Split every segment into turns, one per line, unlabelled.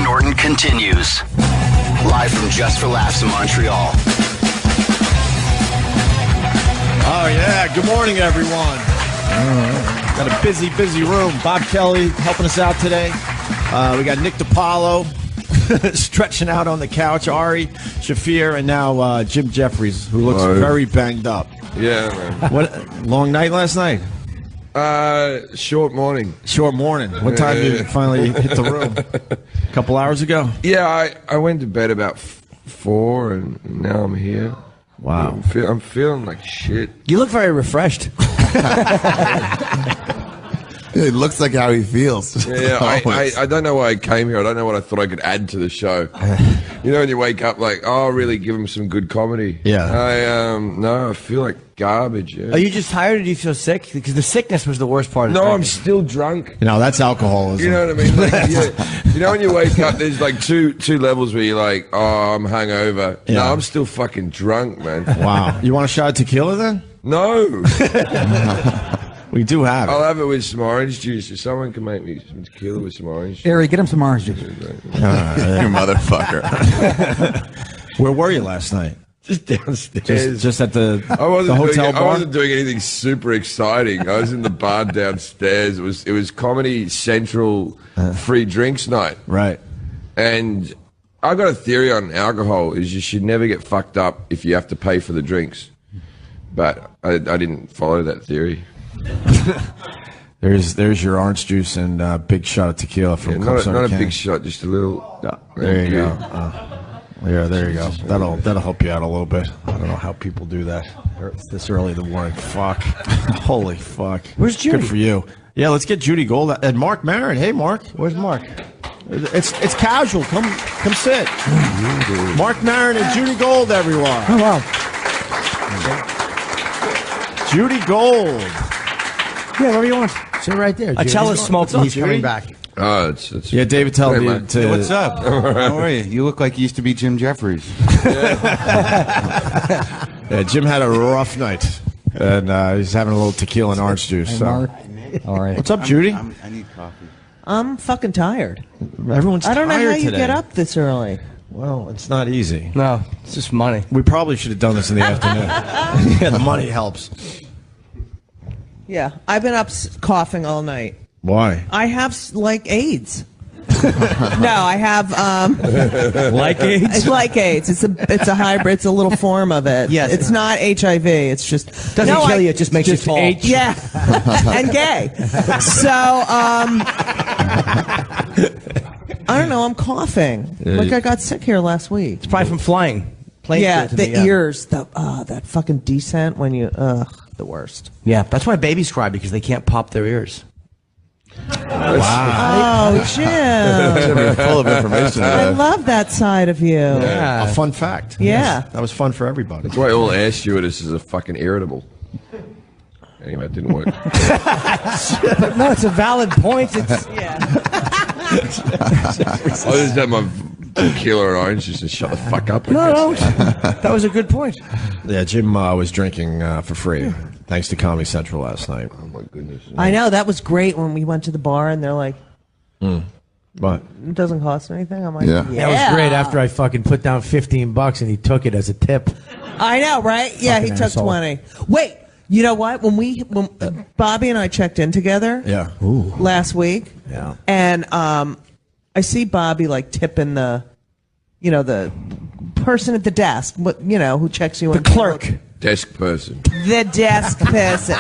Norton continues. Live from Just for Laughs in Montreal.
Oh, yeah. Good morning, everyone. Got a busy room. Bob Kelly helping us out today. We got Nick DiPaolo stretching out on the couch. Ari Shafir, and now Jim Jefferies, who looks very banged up.
Yeah, man.
What long night last night?
Short morning.
Short morning. What time did you finally hit the room? A couple hours ago?
Yeah, I went to bed about 4, and now I'm here.
Wow.
I'm feeling like shit.
You look very refreshed.
It looks like how he feels.
Yeah, I don't know why I came here. I don't know what I thought I could add to the show. You know, when you wake up like, oh, really give him some good comedy.
Yeah.
No, I feel like garbage. Yeah.
Are you just tired or do you feel sick? Because the sickness was the worst part of the
No,
night.
I'm still drunk.
You know, that's alcoholism.
You know what I mean? Like, you know when you wake up, there's like two levels where you're like, oh, I'm hungover.
Yeah.
No, I'm still fucking drunk, man.
Wow. You want a shot of tequila then?
No.
We do have it.
I'll have it with some orange juice. If someone can make me some tequila with some orange juice.
Harry, get him some orange juice.
You motherfucker.
Where were you last night?
Just downstairs.
Just at the
I
hotel bar?
I wasn't doing anything super exciting. I was in the bar downstairs. It was Comedy Central free drinks night.
Right.
And I got a theory on alcohol is you should never get fucked up if you have to pay for the drinks. But I didn't follow that theory.
There's your orange juice and big shot of tequila from
Not a big shot, just a little.
There you go. Yeah, there you go. That'll help you out a little bit. I don't know how people do that this early in the morning. Fuck. Holy fuck.
Where's Judy?
Good for you. Yeah, let's get Judy Gold and Marc Maron. Hey, Marc.
Where's Marc?
It's casual. Come sit. Marc Maron and Judy Gold, everyone.
Oh, wow.
Judy Gold.
Yeah, wherever you want. Sit right there. I tell us smoke he's coming back.
Oh, it's
Yeah, David, tell me to.
Hey, what's up? How are you? You look like you used to be Jim Jefferies.
Yeah, Jim had a rough night, and he's having a little tequila and orange juice. So.
Marc. All right.
What's up, Judy?
I need coffee.
I'm fucking tired.
Everyone's tired
I don't know how you
today.
get up this early.
Well, it's not easy.
No, it's just money.
We probably should have done this in the afternoon. Yeah, the money helps.
Yeah, I've been up coughing all night.
Why?
I have like AIDS. No, I have
Like AIDS?
It's like AIDS. It's a hybrid. It's a little form of it.
Yes.
It's not HIV. It's just
Doesn't kill you. It just makes you tall.
Yeah, and gay. So I don't know. I'm coughing. Like I got sick here last week.
It's probably from flying.
Yeah, the ears. That fucking descent when you the worst.
Yeah, that's why babies cry, because they can't pop their ears.
Wow.
Oh, Jim.
Full of information.
I love that side of you.
A fun fact.
Yeah.
That was fun for everybody.
That's why all air stewardesses are fucking irritable. Anyway, it didn't work.
No, it's a valid point. It's
I just had my tequila and orange juice and shut the fuck up.
no. That was a good point.
Yeah, Jim was drinking for free, thanks to Comedy Central last night.
Oh my goodness.
I know, that was great when we went to the bar and they're like,
But
it doesn't cost anything. I'm like,
Yeah.
yeah.
That was great after I fucking put down $15 and he took it as a tip.
I know, right? Yeah, he
Fucking
took
asshole.
20. Wait, you know what? When Bobby and I checked in together
yeah,
last week,
Yeah.
and I see Bobby like tipping the person at the desk, who checks you in.
The clerk.
Desk person.
The desk person.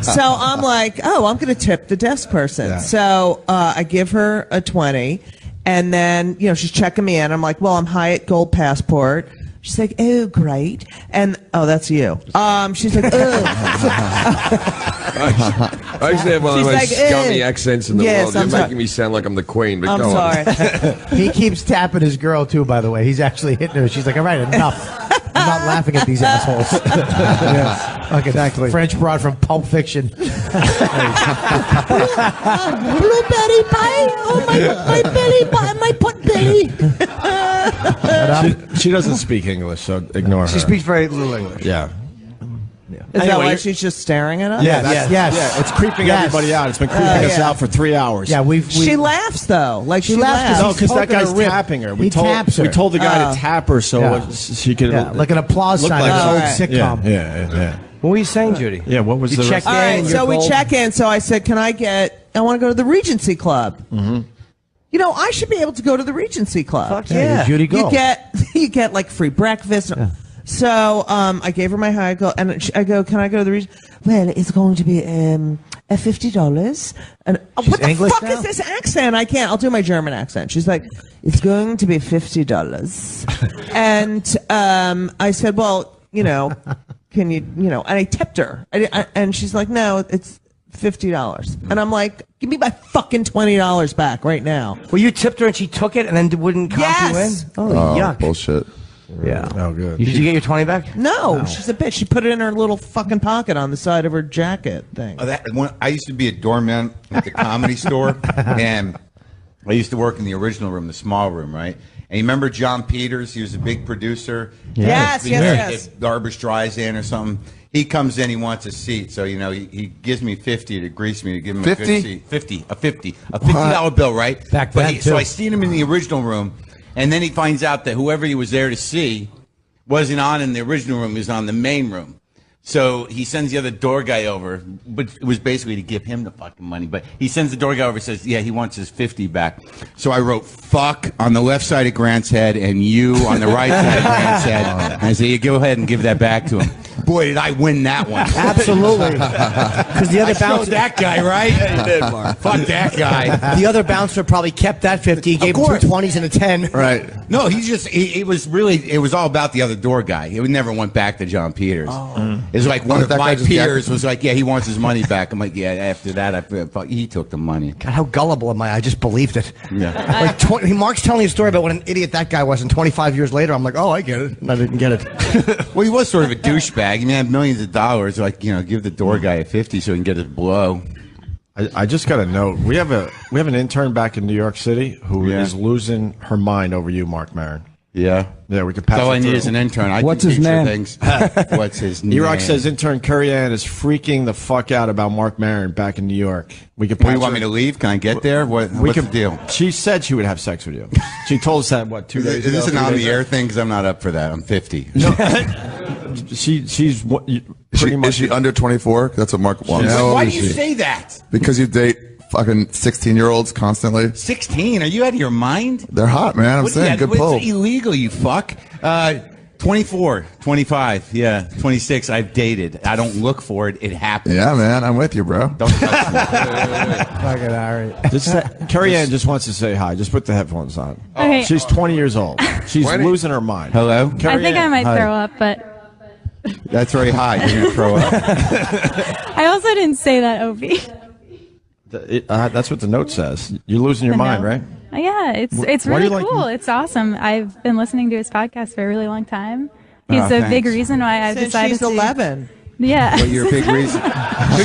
So I'm like, oh, I'm going to tip the desk person.
Yeah.
So I give her a 20, and then she's checking me in. I'm like, well, I'm Hyatt Gold Passport. She's like, oh, great. And, oh, that's you. She's like, oh.
I actually have one of the most scummy accents in the world. You're making me sound like I'm the queen, but
I'm
go
sorry.
on.
He keeps tapping his girl, too, by the way. He's actually hitting her. She's like, all right, enough. I'm not laughing at these assholes. Yeah. Fucking
Exactly.
French broad from Pulp Fiction.
Blueberry pie. Oh, my belly pie. My pot belly.
she doesn't speak English, so ignore her.
She speaks very little English.
Yeah.
Is that
Anyway,
why she's just staring at us?
Yeah,
Yes.
yeah. It's creeping
Yes.
everybody out. It's been creeping us
yeah.
out for 3 hours.
Yeah,
She laughs though. Like she
laughs
laughs.
No, because that
poking her
guy's
rib.
tapping her.
He taps her.
We told the guy
Oh.
to tap her so
Yeah.
she could.
like an applause
look
sign
like
of an old
Alright.
sitcom.
Yeah.
What were you saying, Judy?
Yeah, what was
you
the
checked
rest-
All
in?
right,
you're
so we
gold?
check in. So I said, I want to go to the Regency Club. Mm-hmm. You know, I should be able to go to the Regency Club.
Fuck yeah.
Judy, go.
You get like free breakfast. Yeah. So I gave her my high go, and I go, can I go to the Regency? Well, it's going to be $50. And what the
English
fuck
now?
is this accent? I can't. I'll do my German accent. She's like, it's going to be $50. And I said, well, you know, can you, and I tipped her. And she's like, no, it's $50. And I'm like, give me my fucking $20 back right now.
Well, you tipped her and she took it and then wouldn't comp
Yes.
you in? Oh, yuck.
Bullshit.
Yeah.
Oh, good.
Did you get your 20 back?
No, she's a bitch. She put it in her little fucking pocket on the side of her jacket thing.
I used to be a doorman at the Comedy Store, and I used to work in the original room, the small room, right? And you remember John Peters? He was a big producer.
Yes, yes.
Garbage Streisand or something. He comes in, he wants a seat, so he gives me 50 to grease me to give him
50?
a good seat. a $50 bill, right?
Back then,
so
too.
I seen him in the original room, and then he finds out that whoever he was there to see wasn't on in the original room; he was on the main room. So he sends the other door guy over, but it was basically to give him the fucking money. But he sends the door guy over and says, yeah, he wants his 50 back. So I wrote fuck on the left side of Grant's head and you on the right side of Grant's head. And I said, yeah, go ahead and give that back to him. Boy, did I win that one.
Absolutely. Because the other
I showed
bouncer,
that guy, right? Yeah, you did, Mark. Fuck that guy.
the other bouncer probably kept that 50. He gave him
course.
two 20s and a 10.
Right.
No, it was all about the other door guy. It never went back to John Peters. It was like one of
that
my
guy just
peers was like, yeah, he wants his money back. I'm like, yeah, after that, he took the money.
God, how gullible am I? I just believed it.
Yeah.
Like Mark's telling me a story about what an idiot that guy was, and 25 years later, I'm like, oh, I get it. And I didn't get it.
Well, he was sort of a douchebag. He had millions of dollars. Like, give the door guy a 50 so he can get his blow.
I just got a note. We have an intern back in New York City who is losing her mind over you, Marc Maron.
Yeah.
Yeah, we could pass.
That's all
it
I need
through.
is an intern. I
What's
can
his
teach her
name?
things. What's his name?
E-Rock says intern Curry Ann is freaking the fuck out about Marc Maron back in New York. We could.
What, do you want me to leave? Can I get there? What's the deal?
She said she would have sex with you. She told us that 2 days ago.
Is this an
3
on
days
the air
ago?
thing? Because I'm not up for that. I'm 50.
She's pretty much.
Is she under 24? That's what Mark wants.
Why do you say that?
Because you date fucking 16-year-olds constantly.
16? Are you out of your mind?
They're hot, man. I'm saying, good pull.
What's illegal, you fuck? 24, 25, yeah, 26. I've dated. I don't look for it. It happens.
Yeah, man. I'm with you, bro.
Don't touch me.
Fucking Harry.
Curry Ann just wants to say hi. Just put the headphones on.
Okay.
She's 20 years old. She's
20?
losing her mind.
Hello?
I think I might throw up, but
That's very high. You're going to throw up.
I also didn't say that, Opie.
That's what the note says. You're losing your mind, right?
Yeah, it's
Why do
really
you like-
cool. It's awesome. I've been listening to his podcast for a really long time. He's a big
thanks.
reason why I've
Since
decided
she's
to.
11.
Yeah.
Well, you're a big reason.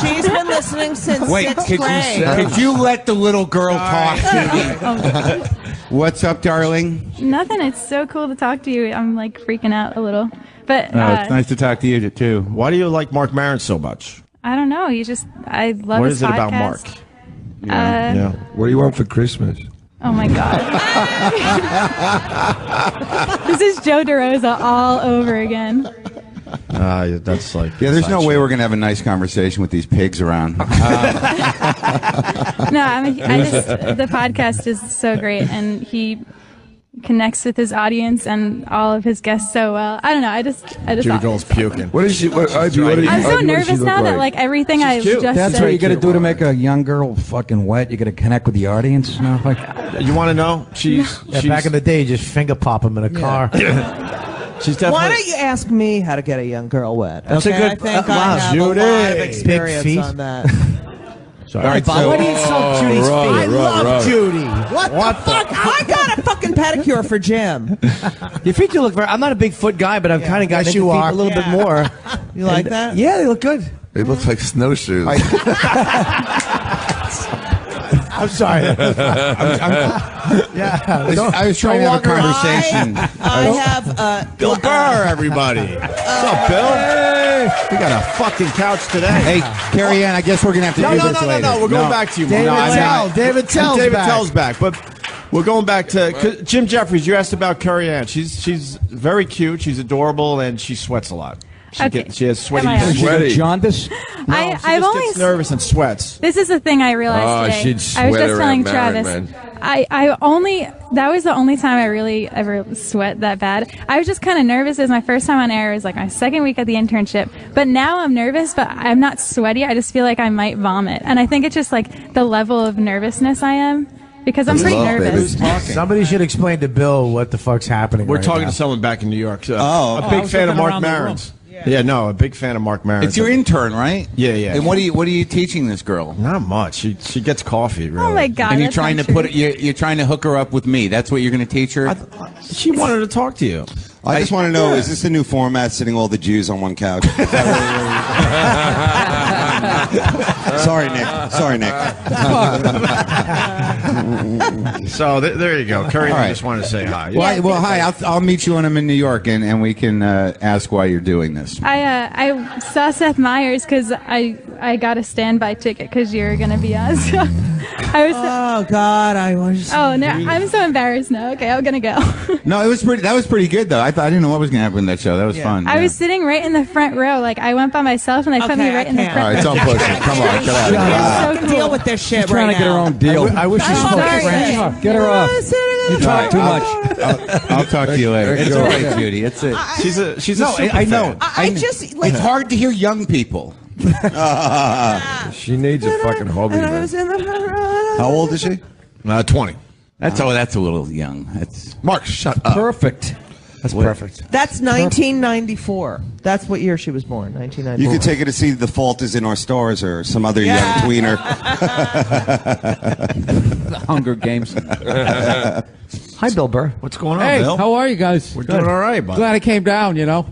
She's been listening since
Wait,
sixth
could
grade.
you let the little girl talk to me? What's up, darling?
Nothing. It's so cool to talk to you. I'm like freaking out a little. But
It's nice to talk to you, too.
Why do you like Marc Maron so much?
I don't know. I love
What
his
is it about
podcast.
Marc?
Yeah. What do you want for Christmas?
Oh my God. This is Joe DeRosa all over again.
That's like.
Yeah, there's no way we're going to have a nice conversation with these pigs around.
No, the podcast is so great, and he connects with his audience and all of his guests so well. I don't know. I just.
Judy Gold's puking.
What is she? I'm
I'm so nervous now that like everything I just
That's
said.
what you got to do to make a young girl fucking wet. You got to connect with the audience. You know, like
You want to know? She's
Back in the day, you just finger pop him in a car.
She's definitely.
Why don't you ask me how to get a young girl wet?
That's a
okay?
good-
I think
wow,
I have
Judy.
a lot of
Big
experience
feet.
on that.
All right, so,
Why do you insult Judy's feet?
I love Judy.
What the fuck? I got a fucking pedicure for Jim.
Your feet do look very. I'm not a big foot guy, but I've kind of gotten
Yes,
into
you
feet
are.
a little bit more.
You like that?
Yeah, they look good.
They look like snowshoes.
I'm sorry.
I was trying to have a conversation.
I have
Bill Burr, everybody. What's up, Bill? We got a fucking couch today.
Hey, Carrie Ann, I guess we're gonna have to do this later.
No. We're going back to you.
David Tell's
back. But we're going back to Jim Jefferies. You asked about Carrie Ann. She's very cute. She's adorable, and she sweats a lot. She has sweaty.
Sweaty.
Jaundice?
I've always
gets nervous and sweats.
This is the thing I realized today.
She'd
I was
sweat
just telling
around Maron,
Travis.
man.
That was the only time I really ever sweat that bad. I was just kind of nervous. It was my first time on air. It was like my second week at the internship. But now I'm nervous, but I'm not sweaty. I just feel like I might vomit. And I think it's just like the level of nervousness I am. Because I'm pretty nervous.
Somebody should explain to Bill what the fuck's happening.
We're
right
talking
now.
to someone back in New York.
A
big fan of Marc Maron's. Yeah, no, a big fan of Marc Maron.
It's your intern, right?
Yeah.
And what are you teaching this girl?
Not much. She gets coffee. Really.
Oh my god!
And you're
that's
trying
not
to
true.
you're trying to hook her up with me. That's what you're going to teach her.
She wanted to talk to you.
I just want to know, is this a new format, sitting all the Jews on one couch? Sorry, Nick.
So there you go. Curry, I just wanted to say hi.
Well, hi. I'll meet you when I'm in New York, and we can ask why you're doing this.
I saw Seth Meyers because I got a standby ticket because you're gonna be on. So I was.
Oh God, I was.
Oh no, I'm so embarrassed now. Okay, I'm gonna go.
No, that was pretty good though. I didn't know what was going to happen in that show. That was fun.
I was sitting right in the front row. Like I went by myself and they put me right in the front
All right,
row.
don't push it. Come on, get out of here.
It's so cool.
Deal with this shit
She's trying
right
to get her
now.
own deal.
I wish you
I'm
spoke
sorry.
French.
Get her off. You talk too much.
I'll talk to you later. It's all right, Judy. It's it.
She's a super
I know.
fan.
I just like.
It's hard to hear young people.
She needs a fucking hobby,
And I
man.
was in the front row.
How old is she?
20.
That's a little young. That's
Mark, shut up.
Perfect.
That's perfect.
That's 1994. That's what year she was born. 1994.
You could take her to see The Fault Is in Our Stars or some other young tweener.
The Hunger Games.
Hi, Bill Burr.
What's going on,
Hey,
Bill?
how are you guys?
We're doing all right, bud.
Glad I came down,
Yeah.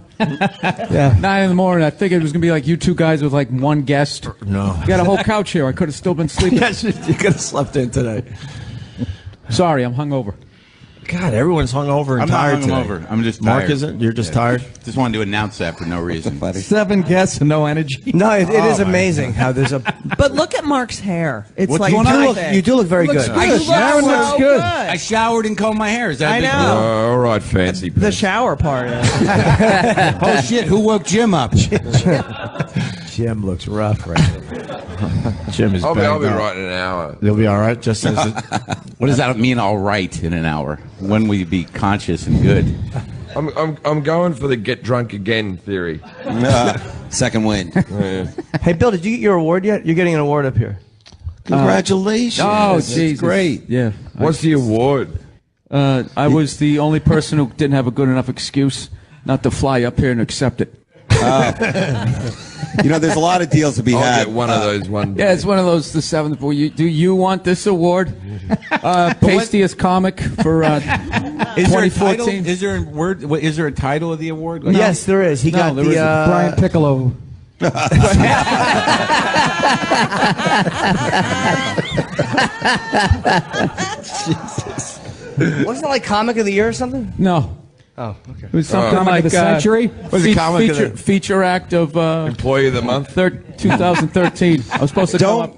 9 in the morning. I figured it was going to be like you two guys with like one guest.
No.
You got a whole couch here. I could have still been sleeping.
Yes, you could have slept in today.
Sorry, I'm hungover.
God, everyone's hungover and
I'm not
tired today.
hungover. I'm just
Mark
tired.
isn't? You're just tired?
Just wanted to announce that for no reason.
7 guests and no energy.
No, it is amazing how there's a.
But look at Mark's hair. It's
What's
like
going on?
perfect.
You do look very good.
You look
Sharon
so
looks good.
I showered and combed my hair. Is that
I
a big
know.
deal?
All right, fancy.
The shower part.
Oh shit! Who woke Jim up?
Jim looks rough right now.
Jim is
I'll be
banged up.
right in an hour.
You'll be all right? Just as
What does that mean? All right, in an hour. When will you be conscious and good?
I'm going for the get drunk again theory.
Second win.
Hey, Bill, did you get your award yet? You're getting an award up here.
Congratulations.
Oh,
That's
Jesus.
great.
Yeah.
What's the award?
I was the only person who didn't have a good enough excuse not to fly up here and accept it.
You know, there's a lot of deals to be
I'll
had.
get one of those one day.
Yeah, it's one of those, the 7th. Do you want this award? Pastiest comic for
Is there a title?
2014.
Is there a word? Is there a title of the award?
Yes, there is. He
No,
got
there
the.
isn't.
Brian
Piccolo.
Wasn't it like comic of the year or something?
No.
Oh, okay.
It was something
Comic
like
of the century?
Was it comic of the-
feature act of
Employee of the month?
2013. I was supposed to come up.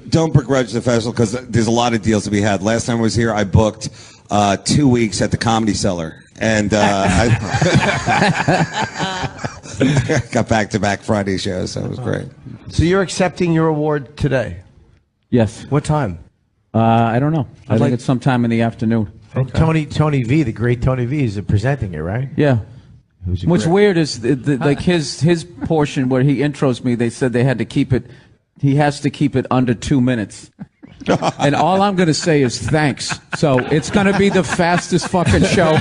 Don't begrudge the festival because there's a lot of deals to be had. Last time I was here, I booked 2 weeks at the Comedy Cellar, and I got back-to-back Friday shows, so it was great.
So you're accepting your award today?
Yes.
What time?
I don't know. I think it's sometime in the afternoon.
And Tony V, the great Tony V, is presenting it, right?
Yeah.
Who's a
What's
great-
weird is like his portion where he intros me. They said they had to keep it. He has to keep it under 2 minutes. And all I'm going to say is thanks. So it's going to be the fastest fucking show.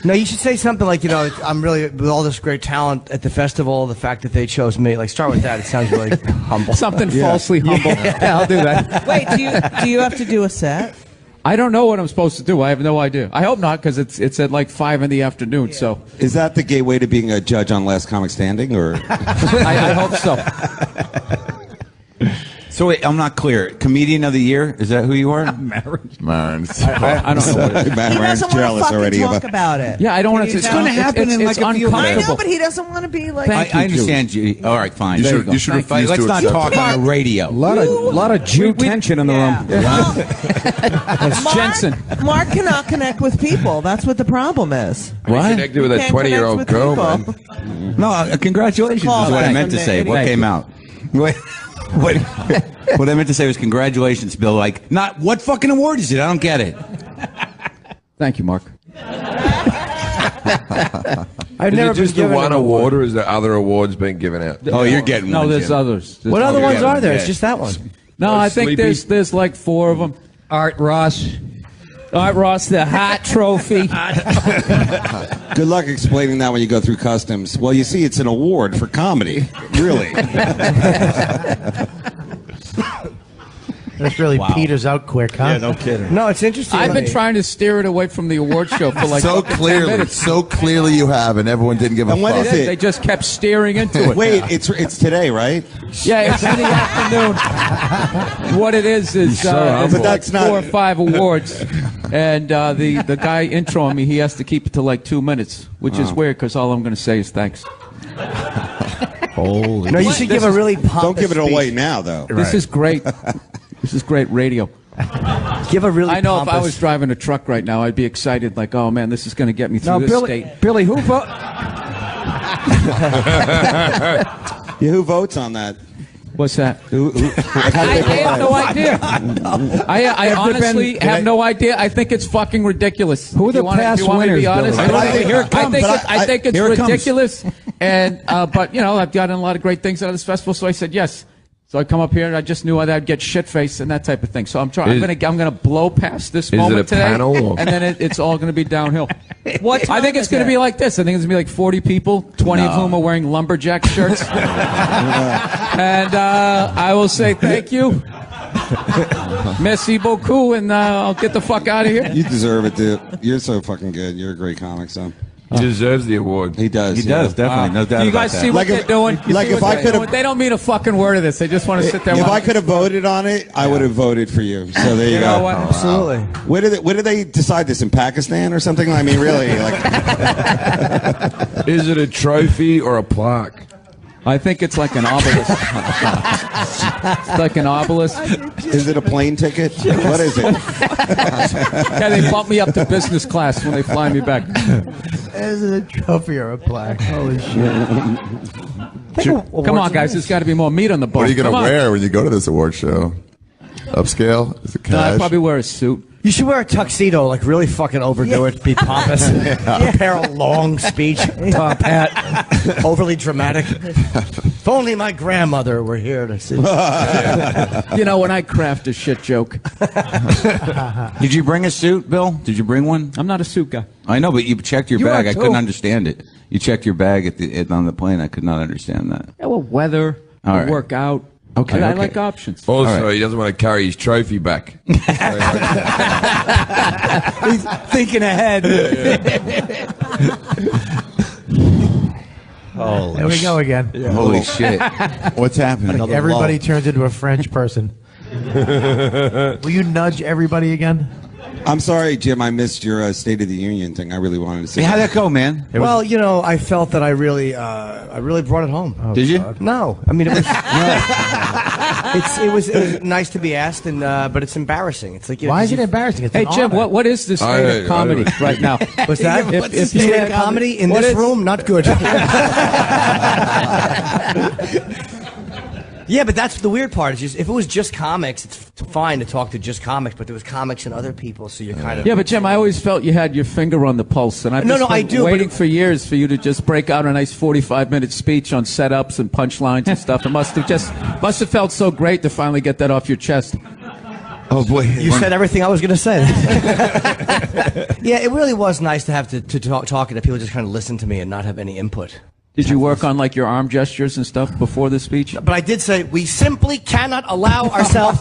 No, you should say something like, you know, I'm really, with all this great talent at the festival, the fact that they chose me. Like, start with that. It sounds really humble.
Something falsely humble. Yeah, I'll do that.
Wait, do you have to do a set?
I don't know what I'm supposed to do. I have no idea. I hope not, because it's at like 5 in the afternoon. So
Is that the gateway to being a judge on Last Comic Standing, or?
I hope so.
So wait, I'm not clear. Comedian of the year? Is that who you are?
Maron.
I don't know what it is.
He
Maron's
doesn't want to
jealous
fucking
already.
talk about it.
Yeah, I don't want to.
It's gonna
happen in
it's
like a few
I
uncomfortable.
know, but he doesn't want to be like.
Thank
I
you,
understand you. All right, fine.
You
There
should-
go.
you should
Thank
refuse
Let's
to
not
accept
talk on the radio.
A lot of Jew tension in the room. That's Jensen.
Mark cannot connect with people. That's what the problem is.
I connected with a
Can't
20-year-old
connect with
girl,
people.
man.
No, congratulations is
Call
what I
back
meant to
from
say.
the
What
idiot.
came out? What I meant to say was congratulations, Bill. Like, not what fucking award is it? I don't get it.
Thank you, Mark.
I've
Is
never
it just
been
the
given
one
an
award, or is there other awards being given out?
Oh, you're getting
No,
one,
there's
Jim.
others. There's
What other
others.
ones are there?
Yeah.
It's just that one.
No, I think
Sleepy.
there's like 4 of them.
Art Ross, the hot trophy.
Good luck explaining that when you go through customs. Well, you see, it's an award for comedy. Really.
This really peters out quick, huh?
Yeah, no kidding.
No, it's interesting.
I've been trying to steer it away from the award show for like
So
fucking 10
clearly,
minutes.
so clearly you have, and everyone didn't give a
And when
fuck.
is it?
They just kept steering into it.
Wait, it's today, right?
Yeah, it's in the afternoon. What it is it's
But
like
that's not-
4 or 5 awards, and the guy introing me, he has to keep it to like 2 minutes, which is weird because all I'm going to say is thanks.
Holy.
No, you should give a really pompous
Don't give it
speech.
away now, though.
This is great. This is great radio.
Give a really
I know if I
pompous-
was driving a truck right now, I'd be excited, like, oh man, this is going to get me through
Now,
this
Billy,
state.
Billy, who vote?
Yeah, who votes on that?
What's that?
I
I have no idea. I honestly have no idea. I think it's fucking ridiculous.
Who are the
if you want me to be
past winners,
honest,
Billy?
I think- here it comes,
I think it's
here it comes.
ridiculous. And but you know, I've gotten a lot of great things out of this festival, so I said yes. So I come up here and I just knew I'd get shit faced and that type of thing. So I'm trying. I'm gonna blow past this moment
it a
today,
panel, or-
and then it's all gonna be downhill.
What
I think
time
it's
is
going to
it?
be like this. I think it's going to be like 40 people, 20 of whom are wearing lumberjack shirts. And I will say thank you. Merci beaucoup, and I'll get the fuck out of here.
You deserve it, dude. You're so fucking good. You're a great comic, son.
He deserves the award.
He does.
He does, definitely. No doubt
You
about
guys
that.
see what
Like
they're
if-
doing? You
like
see
if
what
I
they're
could've-
doing? They don't mean a fucking word of this. They just want to sit there.
If
watch.
I could have voted on it, I would have voted for you. So there you,
You
go.
know what?
Absolutely.
Where did they decide this, in Pakistan or something? I mean, really? Like,
Is it a trophy or a plaque?
I think it's like an obelisk. It's like an obelisk.
is it a plane ticket? What is it?
Yeah, they bump me up to business class when they fly me back.
Is it a trophy or a plaque? Holy shit.
Come on, guys. There's got to be more meat on the bone.
What are you going
Come
to
on.
wear when you go to this award show? Upscale? Is it
No, I'd
cash?
probably wear a suit.
You should wear a tuxedo, like really fucking overdo it, be pompous. Prepare a long speech, top hat, overly dramatic. If only my grandmother were here to see.
You know, when I craft a shit joke,
Did you bring a suit, Bill? Did you bring one?
I'm not a suit guy.
I know, but you checked your
You
bag.
are
I
too.
couldn't understand it. You checked your bag on the plane. I could not understand that.
Yeah, well, weather,
All right.
work out.
Okay,
I
okay.
like options.
Also,
All right.
he doesn't want to carry his trophy back.
He's thinking ahead.
There we go again.
Holy shit. What's happening?
Everybody turns into a French person. Will you nudge everybody again?
I'm sorry, Jim. I missed your State of the Union thing. I really wanted to say.
Hey, how'd that go, man?
Well, you know, I felt that I really brought it home.
Did you?
No, I mean it was. It was nice to be asked, and but it's embarrassing. It's like
Why is it embarrassing? It's
Hey,
an
Jim,
honor.
what is the state of comedy right now?
What's that?
If you
State
had
of comedy in
what
this
is-
room, not good. Yeah, but that's the weird part. Is just if it was just comics, it's fine to talk to just comics. But there was comics and other people, so you're kind of
Yeah, but Jim, I always felt you had your finger on the pulse, and I've
No,
just
no, I
been
do, but-
waiting for years for you to just break out a nice 45-minute speech on setups and punchlines and stuff. It must have felt so great to finally get that off your chest.
Oh, boy.
You said everything I was going to say. Yeah, it really was nice to have to talk and to people just kind of listen to me and not have any input.
Did you work on like your arm gestures and stuff before the speech?
But I did say we simply cannot allow ourselves.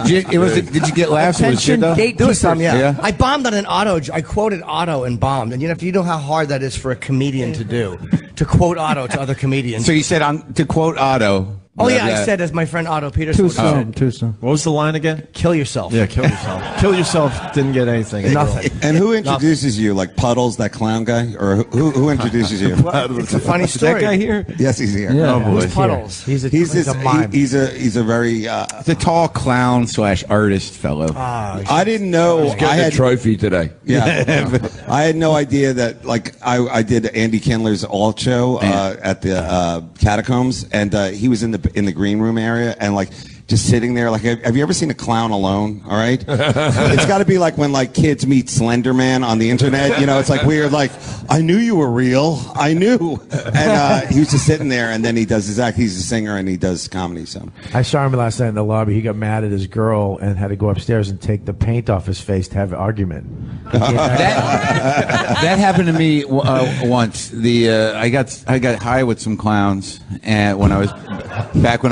Did you get laughs? It was good, though?
There was some, yeah.
Yeah?
I bombed on an Otto. I quoted Otto and bombed. And you know how hard that is for a comedian to do, to quote Otto to other comedians.
So you said, to quote Otto,
Oh
No,
yeah, I
that-
said as my friend Otto Peterson would have said,
Too soon.
What was the line again?
kill yourself.
Yeah, kill yourself. Kill yourself. Didn't get anything.
Nothing.
And who introduces you? Like Puddles, that clown guy, or who introduces you?
It's a funny
Is that
story.
guy here?
Yes, he's here.
Yeah.
Oh, boy.
Who's Puddles?
He's a
He's
a mime.
he's a very.
It's a tall clown / artist fellow.
I didn't know.
Getting
I
a
had
trophy today.
Yeah, I had no idea that. Like, I did Andy Kindler's alt show at the Catacombs, and he was in the green room area, and like just sitting there. Like, have you ever seen a clown alone? All right, it's got to be like when like kids meet Slender Man on the internet. You know, it's like weird. Like, I knew you were real. I knew, and he was just sitting there, and then he does his act. He's a singer, and he does comedy. So
I saw him last night in the lobby. He got mad at his girl and had to go upstairs and take the paint off his face to have an argument.
That happened to me once. I got high with some clowns, and when I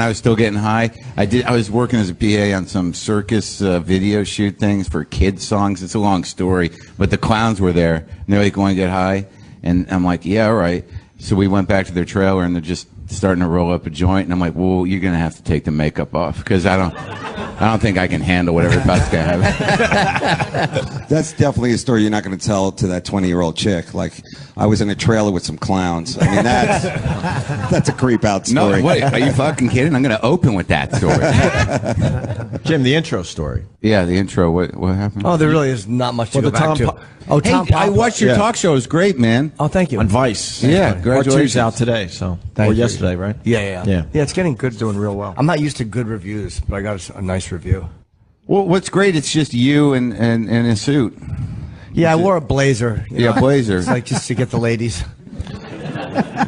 was still getting high, I was working as a PA on some circus video shoot things for kids songs. It's a long story, but the clowns were there, and they're like, "Want to get high?" And I'm like, "Yeah, all right." So we went back to their trailer, and they're just starting to roll up a joint, and I'm like, "Well, you're gonna have to take the makeup off because I don't think I can handle whatever about to happen."
that's definitely a story you're not going to tell to that 20-year-old chick. Like, I was in a trailer with some clowns. I mean, that's a creep out story.
No, wait, are you fucking kidding? I'm gonna open with that story.
Jim, the intro story.
Yeah, the intro. What happened?
Oh, there really is not much to
Well,
go
the
back
Tom
to.
Pa-
Oh,
Hey,
Tom
I
Papa.
watched your
Yeah.
talk show. It was great, man.
Oh, thank you.
On Vice.
Yeah,
Part
congratulations.
2's out today, so
Thank
or
you.
yesterday, right?
Yeah.
Yeah.
Yeah, it's getting good.
Doing real well.
I'm not used to good reviews, but I got a nice review.
Well, what's great? It's just you and a suit.
Yeah, I wore a blazer. you
Yeah,
know.
blazer.
It's like just to get the ladies.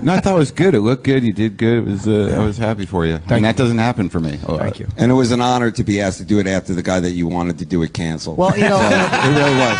No, I thought it was good. It looked good. You did good. It was. I was happy for you. And that doesn't happen for me.
Thank you.
And it was an honor to be asked to do it after the guy that you wanted to do it canceled.
Well, you know,
it really was.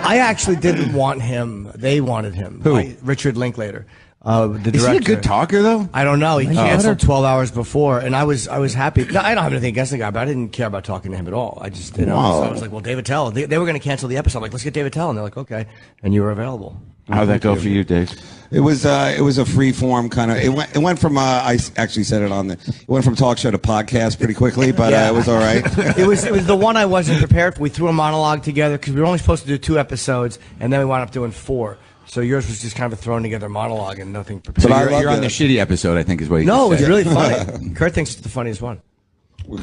I actually didn't want him. They wanted him.
Who?
Richard Linklater. The director.
Is he a good talker though?
I don't know. He canceled 12 hours before, and I was happy. No, I don't have anything against the guy, but I didn't care about talking to him at all. I just, so I was like, well, David Tell. They were going to cancel the episode. I'm like, let's get David Tell, and they're like, okay, and you were available.
How'd that go for you, Dave?
It was a free form kind of. It went from I actually said it on it went from talk show to podcast pretty quickly, but
Yeah.
it was all right.
It was the one I wasn't prepared for. We threw a monologue together because we were only supposed to do 2 episodes, and then we wound up doing 4. So yours was just kind of a thrown together monologue and nothing prepared.
So
But I
you're,
loved
you're on
it.
the shitty episode, I think, is what you
No, it was
said.
really funny. Kurt thinks it's the funniest one.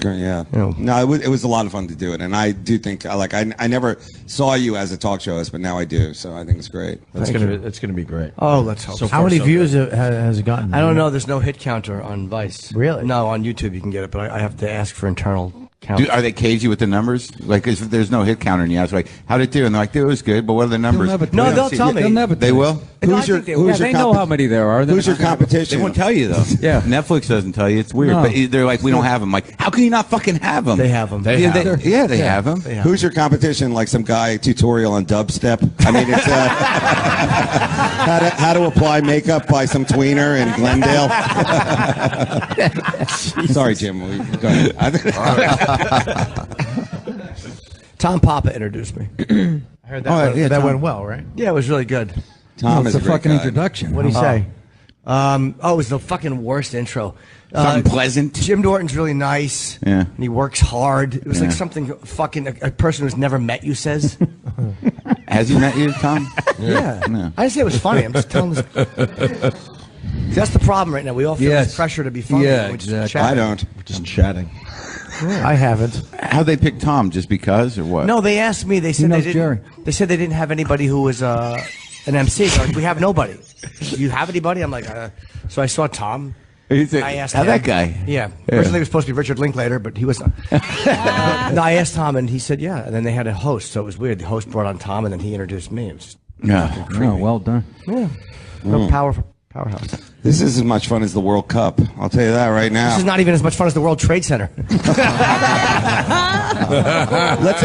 Yeah. No, it was a lot of fun to do it, and I do think I never saw you as a talk show host, but now I do. So I think it's great.
It's gonna be great.
Oh, let's hope.
How many views has it gotten?
I don't know. There's no hit counter on Vice.
Really?
No, on YouTube you can get it, but I have to ask for internal count.
Are they cagey with the numbers? Like, if there's no hit counter, and you ask, like, how'd it do? And they're like, it was good, but what are the numbers?
No,
We don't
they'll
see-
tell me.
They'll never
They will?
No, I
Who's your
think they will.
who's
Yeah,
your
they know
comp-
how many there are. They're
Who's your
not gonna-
competition?
They won't tell you, though.
Yeah.
Netflix doesn't tell you. It's weird.
No.
But they're like, we don't have them. Like, how can you not fucking have them?
They have them.
They
Yeah,
have
they have them.
Who's your competition? Like some guy tutorial on dubstep? I mean, it's how to apply makeup by some tweener in Glendale. Sorry, Jim. Go ahead.
Tom Papa introduced me.
I heard that went well, right?
Yeah, it was really good.
Tom is
It's
a
a
great
fucking
guy.
introduction.
What do you say?
It was the fucking worst intro.
Something pleasant.
Jim Norton's really nice.
Yeah.
And he works hard. It was like
Yeah.
something fucking a person who's never met you says.
Has he met you, Tom?
Yeah.
No.
I didn't say it was funny. I'm just telling this. That's the problem right now. We all feel this
Yes.
pressure to be funny.
Yeah,
We just
exactly.
chat.
I don't.
Just chatting.
I haven't.
How'd they pick Tom? Just because, or what?
No, they asked me. They said
knows
they
Jerry.
didn't. They said they didn't have anybody who was an MC. They're like, we have nobody. Do you have anybody? I'm like, so I saw Tom. I asked him.
that guy?
Yeah. Originally it was supposed to be Richard Linklater, but he was not. No, I asked Tom, and he said, yeah. And then they had a host, so it was weird. The host brought on Tom, and then he introduced me. It was just
Yeah.
Oh, well done.
powerhouse.
This is as much fun as the World Cup. I'll tell you that right now.
This is not even as much fun as the World Trade Center.
Let's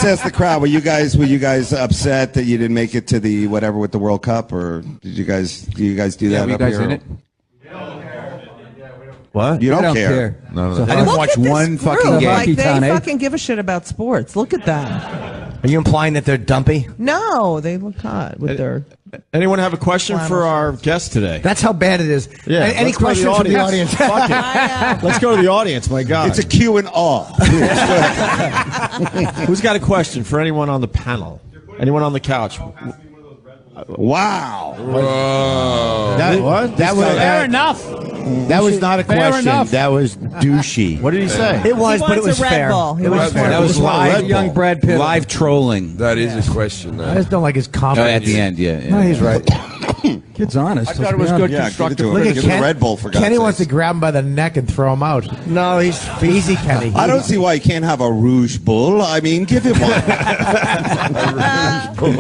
ask the crowd. Were you guys upset that you didn't make it to the whatever with the World Cup, or do you guys do
Yeah,
that
were you
up
guys
here?
in it?
What?
You
I
don't
don't
care.
care.
No.
I didn't watch one fucking game.
Like they
Town, eh?
fucking give a shit about sports. Look at that.
Are you implying that they're dumpy?
No, they look hot with their.
Anyone have a question for our guest today?
That's how bad it is.
Yeah,
Any
let's go to
questions from the audience?
Fuck it. Let's go to the audience, my God.
It's a Q and R.
Who's got a question for anyone on the panel? Anyone on the couch?
Wow.
That was
Fair enough.
That was not a
Fair
question.
enough.
That was douchey.
What did he say?
It was,
He
but it
wants
was
a Red
fair.
Bull. He
It was
wants
fair.
That was live,
young Brad Pitt.
live trolling.
That is a question,
I
though.
just don't like his
Oh,
comment.
at the end, yeah.
No, he's right.
Kid's honest.
I thought it was good
Yeah, give it
constructive
to him.
Look at
Give him
Ken.
a Red Bull for God's
Kenny
sakes.
wants to grab him by the neck and throw him out.
No, he's easy, Kenny.
I don't see why he can't have a Rouge Bull. I mean, give him one.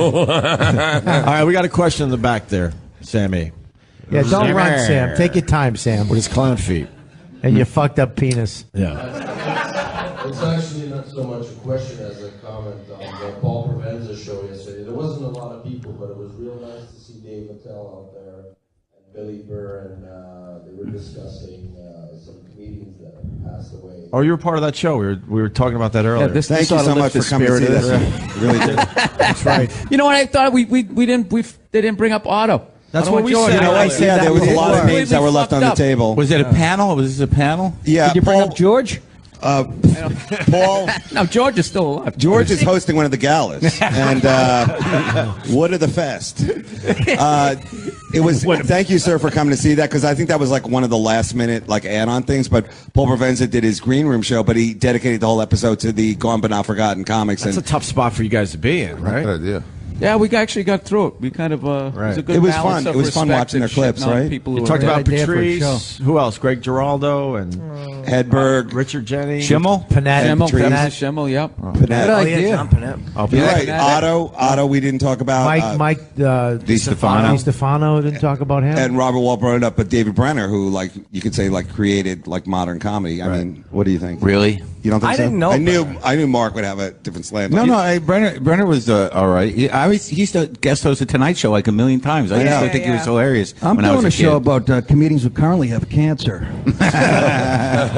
All right, we got a question in the back there, Sammy.
Yeah, don't run, Sam. Take your time, Sam.
With his clown feet.
And your fucked up penis.
Yeah.
It's actually not so much a question as a comment on the Paul Provenza show yesterday. There wasn't a lot of people, but it was real nice to see Dave Attell out there and Billy Burr, and they were discussing some comedians that passed away.
Oh, you were part of that show. We were talking about that earlier.
Yeah, this
Thank you
ought to
so
lift
much for
the
coming to see
spirit of
this. Really did.
That's right.
You know what? I thought they didn't bring up Otto.
That's
I don't
what we
want
said.
George.
You know, I said there was a lot of
Completely
names that were left on the
fucked up.
table.
Was it a panel? Was this a panel?
Yeah,
Did you bring
Paul,
up George?
Paul.
No, George is still alive.
George is hosting one of the galas, and Wood of the Fest. It was. Thank you, sir, for coming to see that, because I think that was like one of the last minute like add-on things. But Paul Provenza did his green room show, but he dedicated the whole episode to the Gone But Not Forgotten comics.
That's a tough spot for you guys to be in, right?
Good idea.
Yeah, we actually got through it. We kind of it was a good
It was
balance
fun.
of
It was fun
respect
watching
and
their clips,
shitting on
right?
people
You
who
talked
were-
about
idea for a
Patrice. Who else? Greg Giraldo and
Hedberg,
Richard Jenny.
Schimmel?
Panette.
Schimmel,
Patrice.
Schimmel, yep.
Panette.
Oh, yeah, John Panette.
Oh,
You're
Panette.
right. Otto, we didn't talk about.
Mike
Stefano.
Stefano didn't talk about him.
And Robert Wall brought it up, but David Brenner, who like you could say like created like modern comedy. I mean, what do you think?
Really?
You don't think
I
so?
didn't know
I knew Mark would have a different slant.
No,
on it.
no. Brenner was all right. He used to guest host the Tonight Show like a million times. I used to think he was hilarious.
I'm
when I was
doing a show
kid.
about comedians who currently have cancer.
I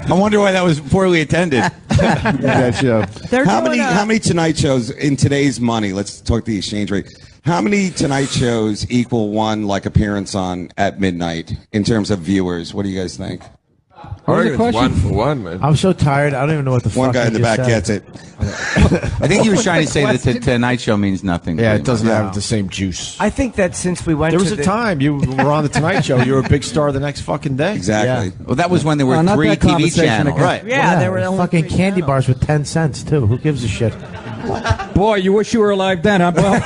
wonder why that was poorly attended.
That show.
How many Tonight shows in today's money? Let's talk the exchange rate. How many Tonight shows equal one like appearance on at midnight in terms of viewers? What do you guys think?
I reckon it's 1 for 1, man.
I'm so tired. I don't even know what the fuck
One guy
I
in the
just
back
said.
gets it.
I think he was trying to say that the Tonight Show means nothing.
Yeah,
pretty
it doesn't
much.
have the same juice.
I think that since we went
There was
to
a
the,
time you were on the Tonight Show. You were a big star the next fucking day.
Exactly.
Well, that was when there were
not
3
that
TV
conversation
channels.
again.
Right.
Yeah, there were only
fucking
3
candy
channels.
bars with 10 cents too. Who gives a shit?
Boy, you wish you were alive then, huh, Bill?
Finally,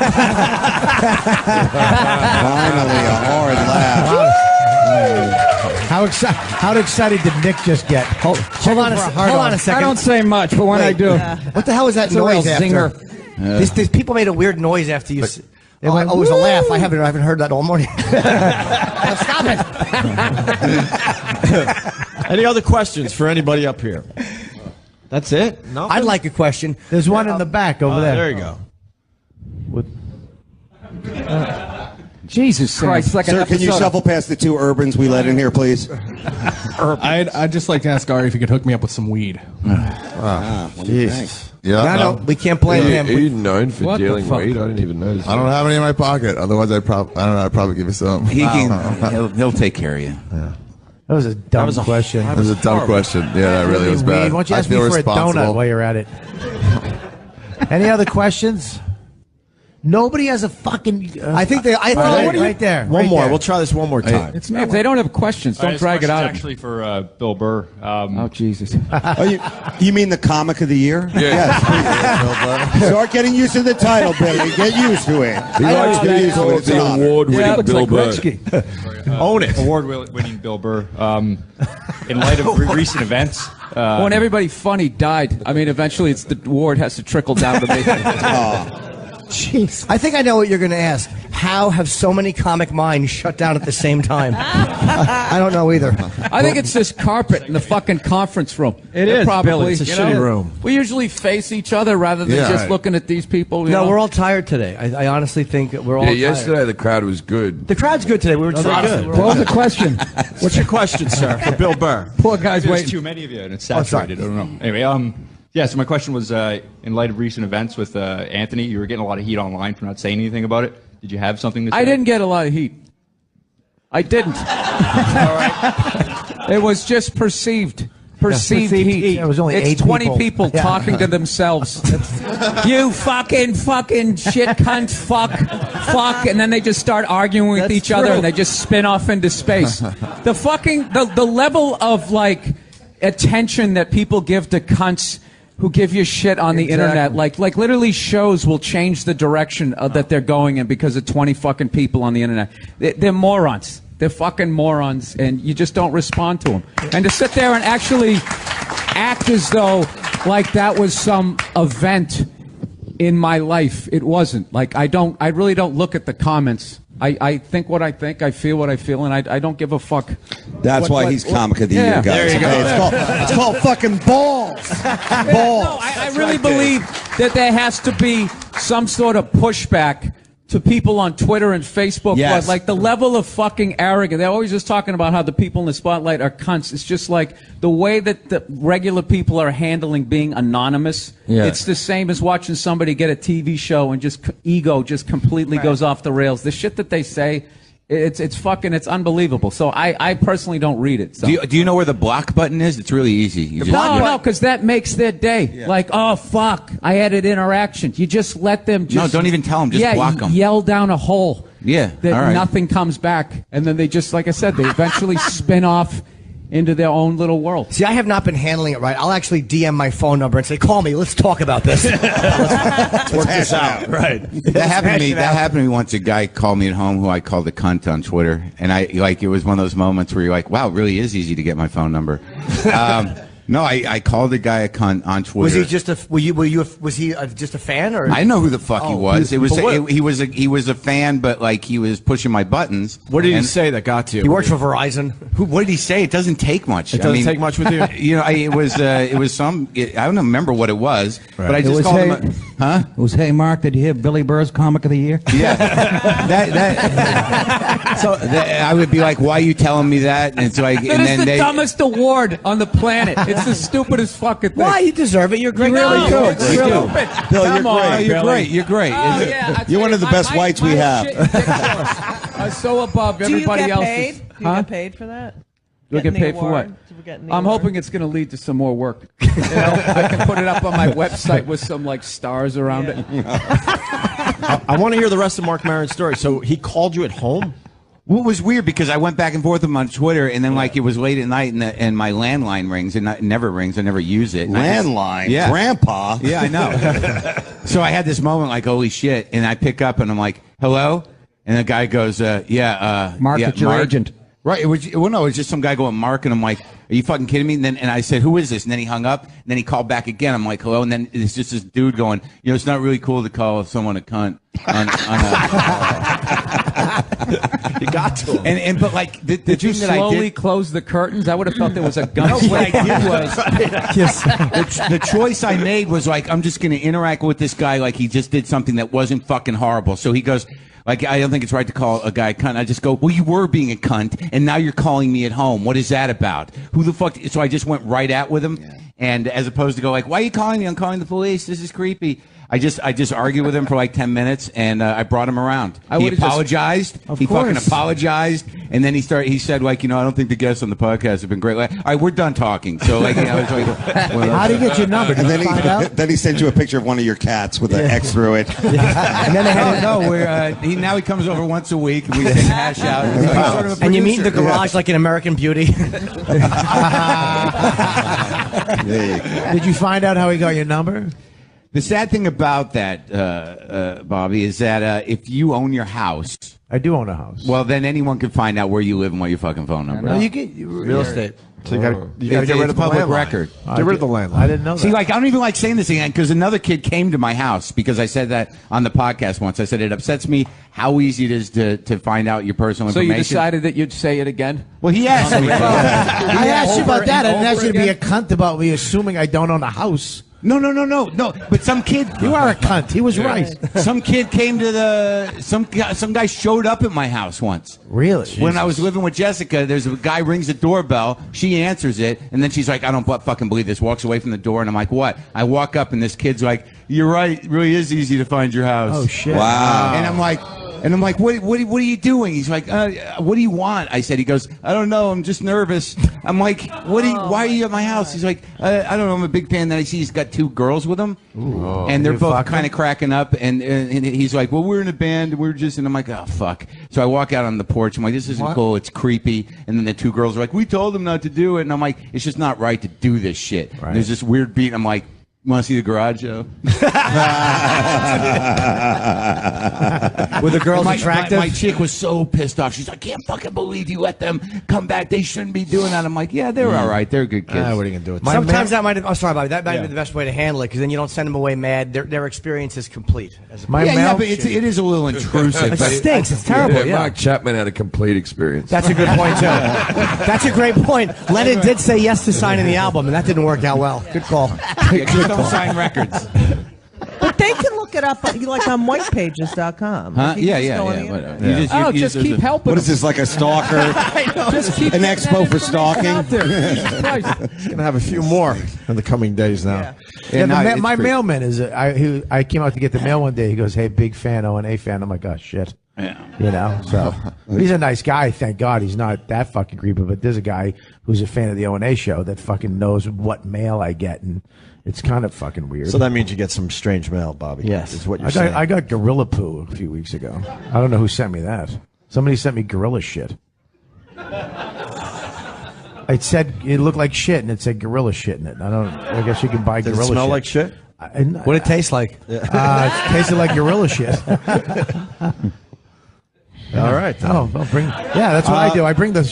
a hard laugh.
How excited did Nick just get?
hold on a second.
I don't say much, but when I do,
What the hell was that
It's a real
noise after?
zinger.
These people made a weird noise after you.
They went,
it was a laugh. I haven't heard that all morning. Stop it.
Any other questions for anybody up here? That's it? No.
I'd like a question.
There's one in the back over there.
There you go.
Jesus Christ, it's like an
Sir, can you
episode.
shuffle past the 2 urbans we let in here, please?
I'd just like to ask Ari if he could hook me up with some weed.
What do you think?
Yeah.
No, we can't blame
Are
him.
you known for
What the
dealing
fuck?
weed? I didn't even notice.
I don't have any in my pocket. Otherwise, I don't know. I'd probably give you some.
He'll take care of you.
That was a dumb question.
That was a dumb question. Yeah, that really was
Weed.
bad.
Why don't you
I
ask me
feel
for a donut
responsible.
while you're at it? Any other questions? Nobody has a fucking.
I think they. I
right there.
One
right
more.
there.
We'll try this one more time.
If they don't have questions, don't drag it out of me.
Actually, for Bill Burr.
Oh, Jesus.
Oh, you mean the comic of the year?
Yeah.
Yes. Start getting used to the title, Billy. Get used to it.
He likes to be
used to it.
called
It's
the
an honor.
award-winning Bill Burr.
Own it.
Award-winning Bill Burr. In light of recent events.
When everybody funny died, I mean, eventually it's the award has to trickle down to me.
Jeez. I think I know what you're going to ask. How have so many comic minds shut down at the same time? I don't know either.
I think it's this carpet in the fucking conference room.
It is,
probably.
Billy.
It's a
you
shitty
know?
room.
We usually face each other rather than
Yeah.
just looking at these people. You
No,
know?
we're all tired today. I honestly think that we're all
Yeah,
tired.
yesterday the crowd was good.
The crowd's good today. We were
they're good.
we're
What
all-
was the question?
What's your question, sir, for Bill Burr?
Poor guy's
There's
waiting.
too many of you, and it's
sorry.
saturated. I don't know. Anyway, Yeah, so my question was, in light of recent events with Anthony, you were getting a lot of heat online for not saying anything about it. Did you have something to say?
I didn't get a lot of heat. I didn't. All right. It was just perceived heat.
It was only
it's
8
20 people
Yeah.
talking to themselves. You fucking shit cunt, fuck, and then they just start arguing with each other, and they just spin off into space. The level of like attention that people give to cunts who give you shit on the internet, like literally shows will change the direction that they're going in because of 20 fucking people on the internet. They're morons. They're fucking morons, and you just don't respond to them. And to sit there and actually act as though like that was some event in my life, it wasn't. Like I really don't look at the comments. I think what I think, I feel what I feel, and I don't give a fuck.
That's why he's Comic of the Year, guys.
There you go.
It's called fucking balls. Balls.
No, I really believe that there has to be some sort of pushback to people on Twitter and Facebook.
Yes.
Like the level of fucking arrogance. They're always just talking about how the people in the spotlight are cunts. It's just like the way that the regular people are handling being anonymous.
Yeah.
It's the same as watching somebody get a TV show and just ego just completely goes off the rails. The shit that they say, it's unbelievable. So I personally don't read it. So.
Do you know where the block button is? It's really easy. You just-
No, because that makes their day. Like, oh, fuck, I added interaction. You just let them just...
No, don't even tell them. Just block them.
Yell down a hole.
Yeah,
That
all right.
nothing comes back. And then they just, like I said, they eventually spin off into their own little world.
See, I have not been handling it right. I'll actually DM my phone number and say, call me. Let's talk about this. let's work this out.
Right.
That happened to me. That happened to me once. A guy called me at home who I called a cunt on Twitter, and it was one of those moments where you're like, "Wow, it really is easy to get my phone number." No, I called the guy a cunt on Twitter.
Was he just was he just a fan, or?
I didn't know who the fuck he was. He was a fan, but like he was pushing my buttons.
What did he say that got to you?
He works for Verizon.
What did he say? It doesn't take much.
It doesn't take much with you.
You know, it was some. I don't remember what it was, but I just called him. Huh?
It was, hey, Mark, did you hear Billy Burr's Comic of the Year?
Yeah. I would be like, why are you telling me that? And it's like,
That is the dumbest award on the planet. It's the stupidest fucking thing.
Why? You deserve it. You're great.
You really do.
It's
You
really-
do.
Bill,
Come
you're
on,
great.
You're
Billy.
great. You're great.
Oh, yeah, I tell
You're one
you,
of the best whites we have.
shit is ridiculous. So above everybody
Do you get
else's.
paid? Do you
Huh?
get paid for that?
Do I get
Getting the
paid for what?
award? For getting the
I'm
award?
hoping it's going to lead to some more work. You know, I can put it up on my website with some like stars around it.
I want to hear the rest of Marc Maron's story. So he called you at home?
Well, it was weird because I went back and forth with him on Twitter, and then like it was late at night, and my landline rings, and it never rings. I never use it.
Landline?
Yeah.
Grandpa?
Yeah, I know. So I had this moment like, holy shit, and I pick up and I'm like, hello, and the guy goes,
Mark,
yeah,
it's your agent.
Right. It was just some guy going Mark, and I'm like, are you fucking kidding me? And I said, who is this? And then he hung up, and then he called back again. I'm like, hello, and then it's just this dude going, you know, it's not really cool to call someone a cunt on
You got to him.
but like the
Did you
thing that I
slowly
did,
close the curtains? I would have thought there was a gun.
No, what I did was the choice I made was like, I'm just going to interact with this guy like he just did something that wasn't fucking horrible. So he goes, like, I don't think it's right to call a guy a cunt. I just go, well, you were being a cunt, and now you're calling me at home. What is that about? Who the fuck? So I just went right at with him, and as opposed to go like, why are you calling me? I'm calling the police. This is creepy. I just argued with him for like 10 minutes, and I brought him around. He apologized. He fucking apologized, and then he said like, you know, I don't think the guests on the podcast have been great. Like, all right, we're done talking. So like, you know, it's like,
How do you get your number? Did
And
you find out?
then he sent you a picture of one of your cats with an X through it.
and then they had we're now he comes over once a week, and we can hash out. He's sort of a
And you meet in the
producer.
garage like an American Beauty.
Did you find out how he got your number?
The sad thing about that, Bobby, is that if you own your house,
I do own a house.
well, then anyone can find out where you live and what your fucking phone number
Well,
is.
you get
Real estate. So you got to
It's
get rid of the
public
landline.
record.
Get rid of the landline.
I didn't know that.
See, like, I don't even like saying this again because another kid came to my house because I said that on the podcast once. I said it upsets me how easy it is to find out your personal
So
information.
you decided that you'd say it again?
Well, he asked me.
I asked you about that. I didn't
over
ask you to be a
again?
cunt about me assuming I don't own a house.
No. But some kid.
You are a cunt. He was right.
Some kid came to some guy showed up at my house once.
Really?
When I was living with Jessica, there's a guy rings the doorbell. She answers it, and then she's like, "I don't fucking believe this." Walks away from the door, and I'm like, "What?" I walk up, and this kid's like, "You're right. It really is easy to find your house."
Oh shit!
Wow.
And I'm like, what are you doing? He's like, what do you want? I said, he goes, I don't know. I'm just nervous. I'm like, why are you at my house? He's like, I don't know. I'm a big fan. Then I see he's got 2 girls with him.
Ooh.
And they're
You
both
fuck
kind of cracking up. And he's like, well, we're in a band. And I'm like, oh, fuck. So I walk out on the porch. I'm like, this isn't cool. It's creepy. And then the 2 girls are like, we told him not to do it. And I'm like, it's just not right to do this shit. Right. There's this weird beat. I'm like, you want to see the garage show?
Were the girls attractive?
My chick was so pissed off. She's like, I can't fucking believe you let them come back. They shouldn't be doing that. I'm like, yeah, they're all right. They're good kids.
What are you going to do with
Sometimes that might have, that might be the best way to handle it, because then you don't send them away mad. Their experience is complete.
But it is a little intrusive.
It stinks. It's terrible. Yeah.
Mark Chapman had a complete experience.
That's a good point, too. That's a great point. Lennon did say yes to signing the album, and that didn't work out well. Good call.
Don't sign records.
But they can look it up, like on whitepages.com.
Huh?
You can
Yeah.
whatever.
You
just keep helping.
What is this, like a stalker?
Just keep
An expo for stalking?
He's going to have a few more in the coming days now.
My mailman is. I came out to get the mail one day. He goes, "Hey, big fan, O&A fan." I'm like, "Oh shit."
Yeah.
You know, so he's a nice guy. Thank God he's not that fucking creepy. But there's a guy who's a fan of the O&A show that fucking knows what mail I get, and it's kind of fucking weird.
So that means you get some strange mail, Bobby.
Yes,
is what you're saying.
I got gorilla poo a few weeks ago. I don't know who sent me that. Somebody sent me gorilla shit. It said it looked like shit, and it said gorilla shit in it. I guess you can buy
Does
gorilla shit.
it smell like shit?
What it tastes like?
It tasted like gorilla shit.
All right.
Oh, I'll bring. Yeah, that's what I do. I bring the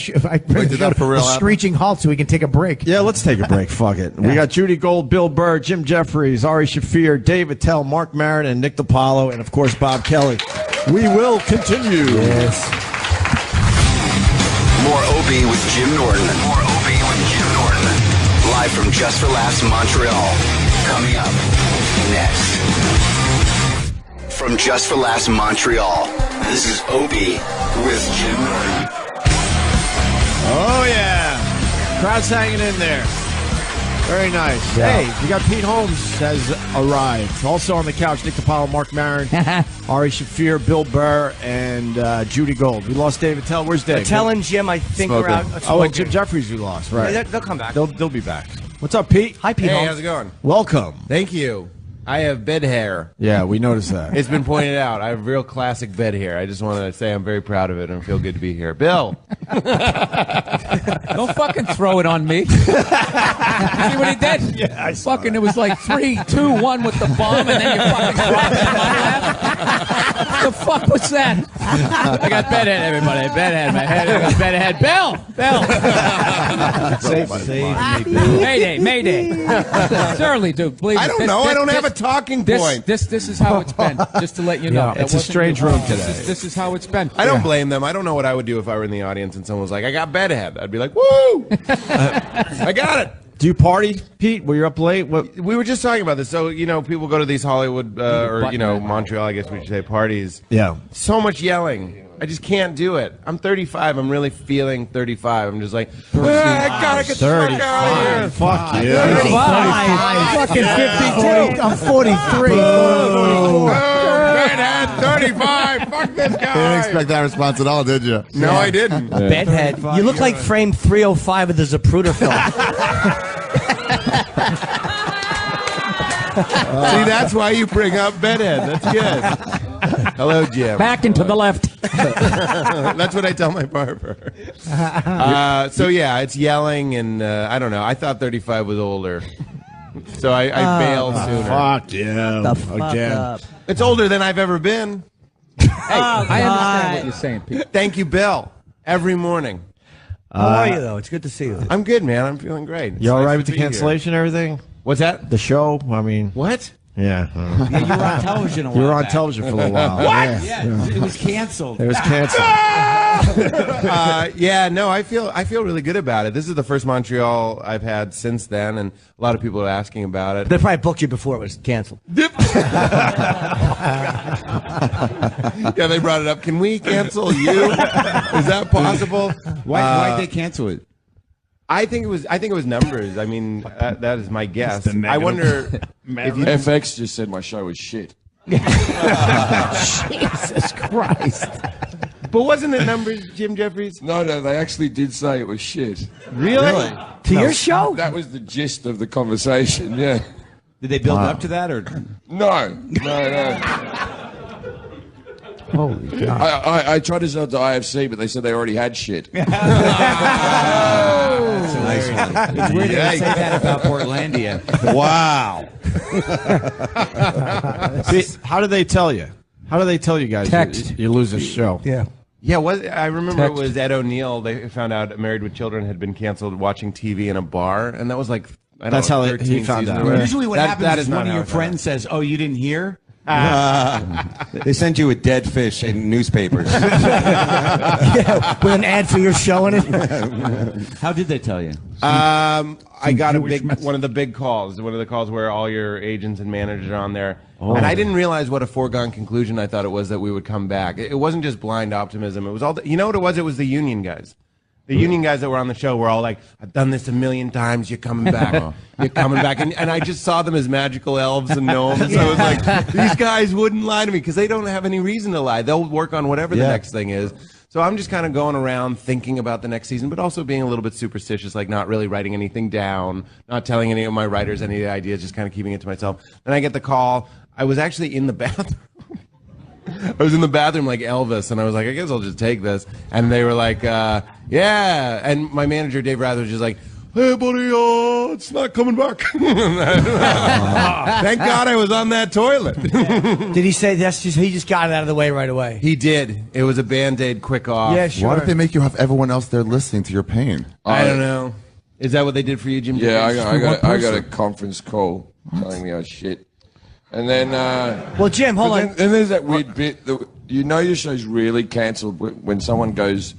screeching halt so we can take a break.
Yeah, let's take a break. Fuck it. We got Judy Gold, Bill Burr, Jim Jefferies, Ari Shaffir, Dave Attell, Marc Maron, and Nick DiPaolo, and of course Bob Kelly. We will continue.
Yes.
More Opie with Jim Norton. Live from Just for Laughs Montreal. Coming up next. From Just for Laughs Montreal, this is Opie with Jim Norton.
Oh, yeah. Crowd's hanging in there. Very nice.
Yeah.
Hey, we got Pete Holmes has arrived. Also on the couch, Nick DiPaolo, Marc Maron, Ari Shaffir, Bill Burr, and Judy Gold. We lost Dave Attell. Where's Dave?
Attell and Jim, I think, are out.
Oh, and Jim Jefferies we lost. Right.
Yeah, they'll come back.
They'll be back. What's up, Pete?
Hi, Pete Holmes.
How's it going?
Welcome.
Thank you. I have bed hair.
Yeah, we noticed that.
It's been pointed out. I have real classic bed hair. I just wanted to say I'm very proud of it and feel good to be here. Bill.
Don't fucking throw it on me. See what he did?
Yeah, I saw
fucking. It was like 3, 2, 1 with the bomb, and then you fucking dropped it in my lap. What the fuck was that? I got bedhead, everybody. Bedhead, my head. I got bedhead. Bill.
Save me.
Mayday. It's early, dude. Please.
I don't know. I don't have a talking point.
This is how it's been. Just to let you know.
Yeah, it's a strange room today.
This is how it's been.
I don't blame them. I don't know what I would do if I were in the audience and someone was like, I got bedhead. I'd be like, woo! I got it.
Do you party, Pete? Were you up late? What?
We were just talking about this. So, people go to these Hollywood or, Montreal, I guess we should say, parties.
Yeah.
So much yelling. I just can't do it. I'm 35. I'm really feeling 35. I'm just like, I gotta get the fuck out of here.
Fuck you.
35. Fucking 52. I'm 43.
Bedhead, 35. Fuck this guy.
You didn't expect that response at all, did you?
No, I didn't.
Bedhead. You look like frame 305 of the Zapruder film.
See, that's why you bring up bedhead. That's good. Hello, Jim.
Back into the left.
That's what I tell my barber. So, yeah, it's yelling, and I don't know. I thought 35 was older. So I bailed sooner.
Fuck yeah.
The fuck
Again.
up.
It's older than I've ever been.
I understand what you're saying, Pete.
Thank you, Bill. Every morning.
How are you, though? It's good to see you.
I'm good, man. I'm feeling great. It's
You all
nice
right
to
with the
be here.
cancellation and everything?
What's that?
The show? I mean,
What?
yeah.
Yeah, you were on television a while
You were on
back.
television for a little while.
What?
Yeah.
It was canceled.
It was canceled.
Yeah, no, I feel really good about it. This is the first Montreal I've had since then, and a lot of people are asking about it.
They probably booked you before it was canceled.
Yeah, they brought it up. Can we cancel you? Is that possible?
Why'd they cancel it?
I think it was numbers. I mean, that is my guess. I wonder if you
FX just said my show was shit.
Jesus Christ.
But wasn't it numbers, Jim Jefferies?
No, they actually did say it was shit.
Really?
To your show?
That was the gist of the conversation, yeah.
Did they build up to that, or
No.
Holy God.
I tried to sell it to IFC, but they said they already had shit.
That's a nice one. It's weird they say that about Portlandia.
Wow.
How do they tell you? How do they tell you guys
Text.
you lose a show?
Yeah.
Yeah, I remember
Text.
it was Ed O'Neill. They found out Married with Children had been canceled watching TV in a bar, and that was like
That's how he
13
found
seasons
out.
ago.
Usually what happens
that
is
not
one of
how
your
it found
friends says, "Oh, you didn't hear?"
They sent you a dead fish in newspapers.
Yeah, with an ad for your show in it.
How did they tell you?
I got one of the big calls, one of the calls where all your agents and managers are on there. And I didn't realize what a foregone conclusion I thought it was that we would come back. It wasn't just blind optimism. It was all, you know what it was? It was the union guys. The union guys that were on the show were all like, I've done this 1,000,000 times. You're coming back. You're coming back. And I just saw them as magical elves and gnomes. I was like, these guys wouldn't lie to me because they don't have any reason to lie. They'll work on whatever the next thing is. So I'm just kind of going around thinking about the next season, but also being a little bit superstitious, like not really writing anything down, not telling any of my writers any of the ideas, just kind of keeping it to myself. Then I get the call. I was actually in the bathroom. I was in the bathroom like Elvis, and I was like, I guess I'll just take this. And they were like, yeah. And my manager, Dave Rather, was just like, hey, buddy, it's not coming back. Thank God I was on that toilet.
Did he say that's just he just got it out of the way right away?
He did. It was a Band-Aid quick off.
Yeah, sure.
Why did they make you have everyone else there listening to your pain?
I don't know. Is that what they did for you, Jim?
Yeah,
Jefferies?
I got a conference call telling me I was shit. And then,
well, Jim, hold on.
Then there's that weird bit that you know your show's really cancelled when someone goes, "Do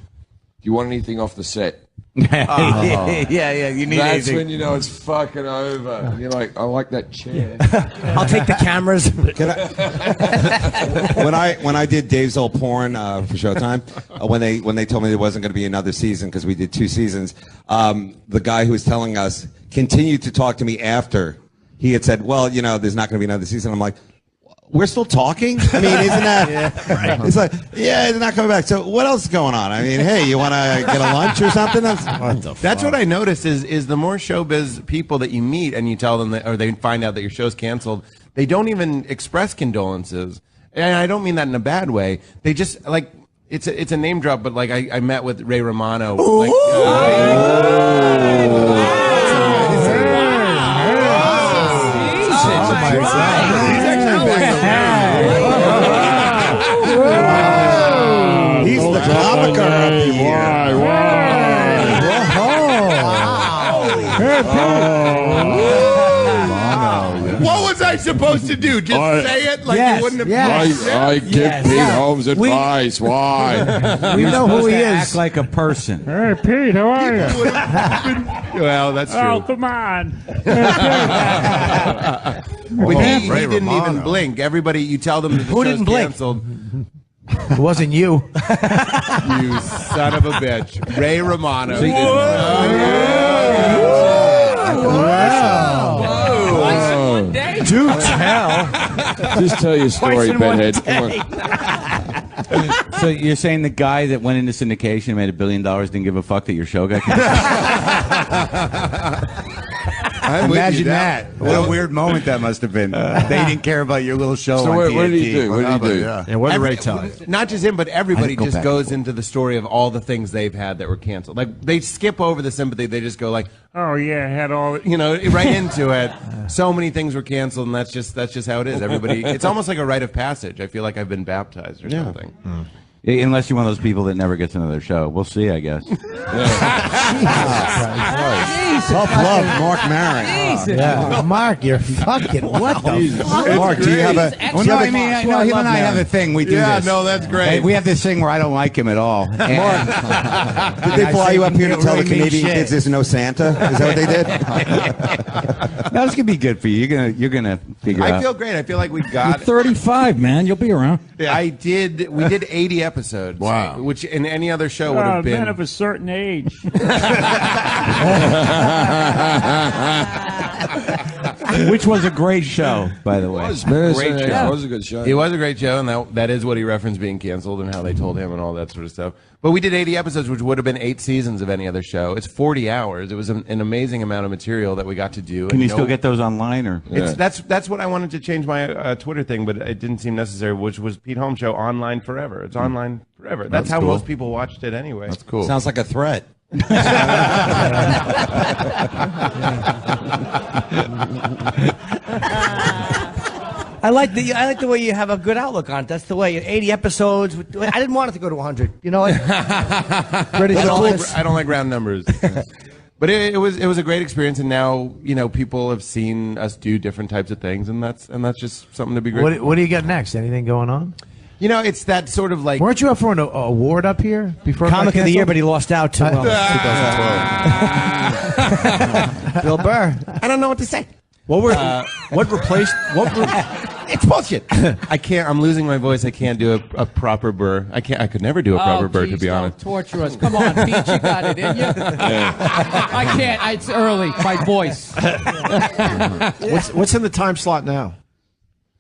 you want anything off the set?"
Yeah, you need
That's
anything.
when you know it's fucking over. You're like, I like that chair.
I'll take the cameras.
when I did Dave's Old Porn for Showtime, when they told me there wasn't going to be another season because we did 2 seasons, the guy who was telling us continued to talk to me after he had said, well, you know, there's not going to be another season. I'm like, we're still talking? I mean, isn't that... Right. It's like, yeah, it's not coming back. So what else is going on? I mean, hey, you want to get a lunch or something?
That's what I noticed is the more showbiz people that you meet and you tell them that, or they find out that your show's canceled, they don't even express condolences. And I don't mean that in a bad way. They just, like, it's a name drop, but, like, I met with Ray Romano. Like,
He's the comiker of the year.
What was I supposed to do? Just say it like you wouldn't have.
I give Pete Holmes advice. Why?
We know who he is.
Act like a person.
Hey, Pete, how are you?
Well, that's true.
Oh, come on.
But he didn't even blink. Everybody, you tell them that the
Who
show's
didn't blink?
canceled.
It wasn't you.
You son of a bitch. Ray Romano.
Do tell.
Just tell your story, bedhead. Come on.
So you're saying the guy that went into syndication and made $1 billion didn't give a fuck that your show got canceled? Imagine that. What a weird moment that must have been. They didn't care about your little show.
So
on
what did
TNT.
he do? What did he do?
Yeah, what did Ray tell you?
Not just him, but everybody
go
just
back
goes
and
into the story of all the things they've had that were canceled. Like, they skip over the sympathy. They just go like, oh, yeah, I had all, you know, right into it. So many things were canceled, and that's just how it is. Everybody, it's almost like a rite of passage. I feel like I've been baptized or something.
Unless you're one of those people that never gets another show. We'll see, I guess.
Tough love, Marc Maron.
Yeah, Mark, you're fucking what the fuck?
Mark, do you have a?
Well, no, I mean, no, him and I have a thing. We do this.
no, that's great.
We have this thing where I don't like him at all.
Did they fly you up here to tell the Canadian kids there's no Santa? Is that what they did?
No, this could be good for you. You're gonna figure out.
I feel great. I feel like we got.
35, man. You'll be around.
We did 80 episodes.
Wow.
Which in any other show would have been.
Men of a certain age.
Which was a great show, by the way.
It was a great show. It was a good show.
It was a great show, and that is what he referenced being canceled and how they told him and all that sort of stuff. But we did 80 episodes, which would have been 8 seasons of any other show. It's 40 hours. It was an amazing amount of material that we got to do.
Can you still get those online, or
that's what I wanted to change my Twitter thing, but it didn't seem necessary. Which was Pete Holmes' show online forever. It's online forever. That's how
cool.
most people watched it anyway.
That's cool.
Sounds like a threat.
I like the way you have a good outlook on it. That's the way. 80 episodes. I didn't want it to go to 100. You know what?
I don't like round numbers. But it was a great experience, and now people have seen us do different types of things, and that's just something to be grateful.
What do you got next? Anything going on?
It's that sort of like.
Weren't you up for an award up here before?
Comic of the Year, but he lost out to 2012. Bill Burr.
I don't know what to say.
What replaced?
It's bullshit. I can't. I'm losing my voice. I can't do a proper Burr. I can't. I could never do a proper Burr, to be honest.
Torture us. Come on, Pete, you got it, didn't you? I can't. It's early. My voice.
What's in the time slot now?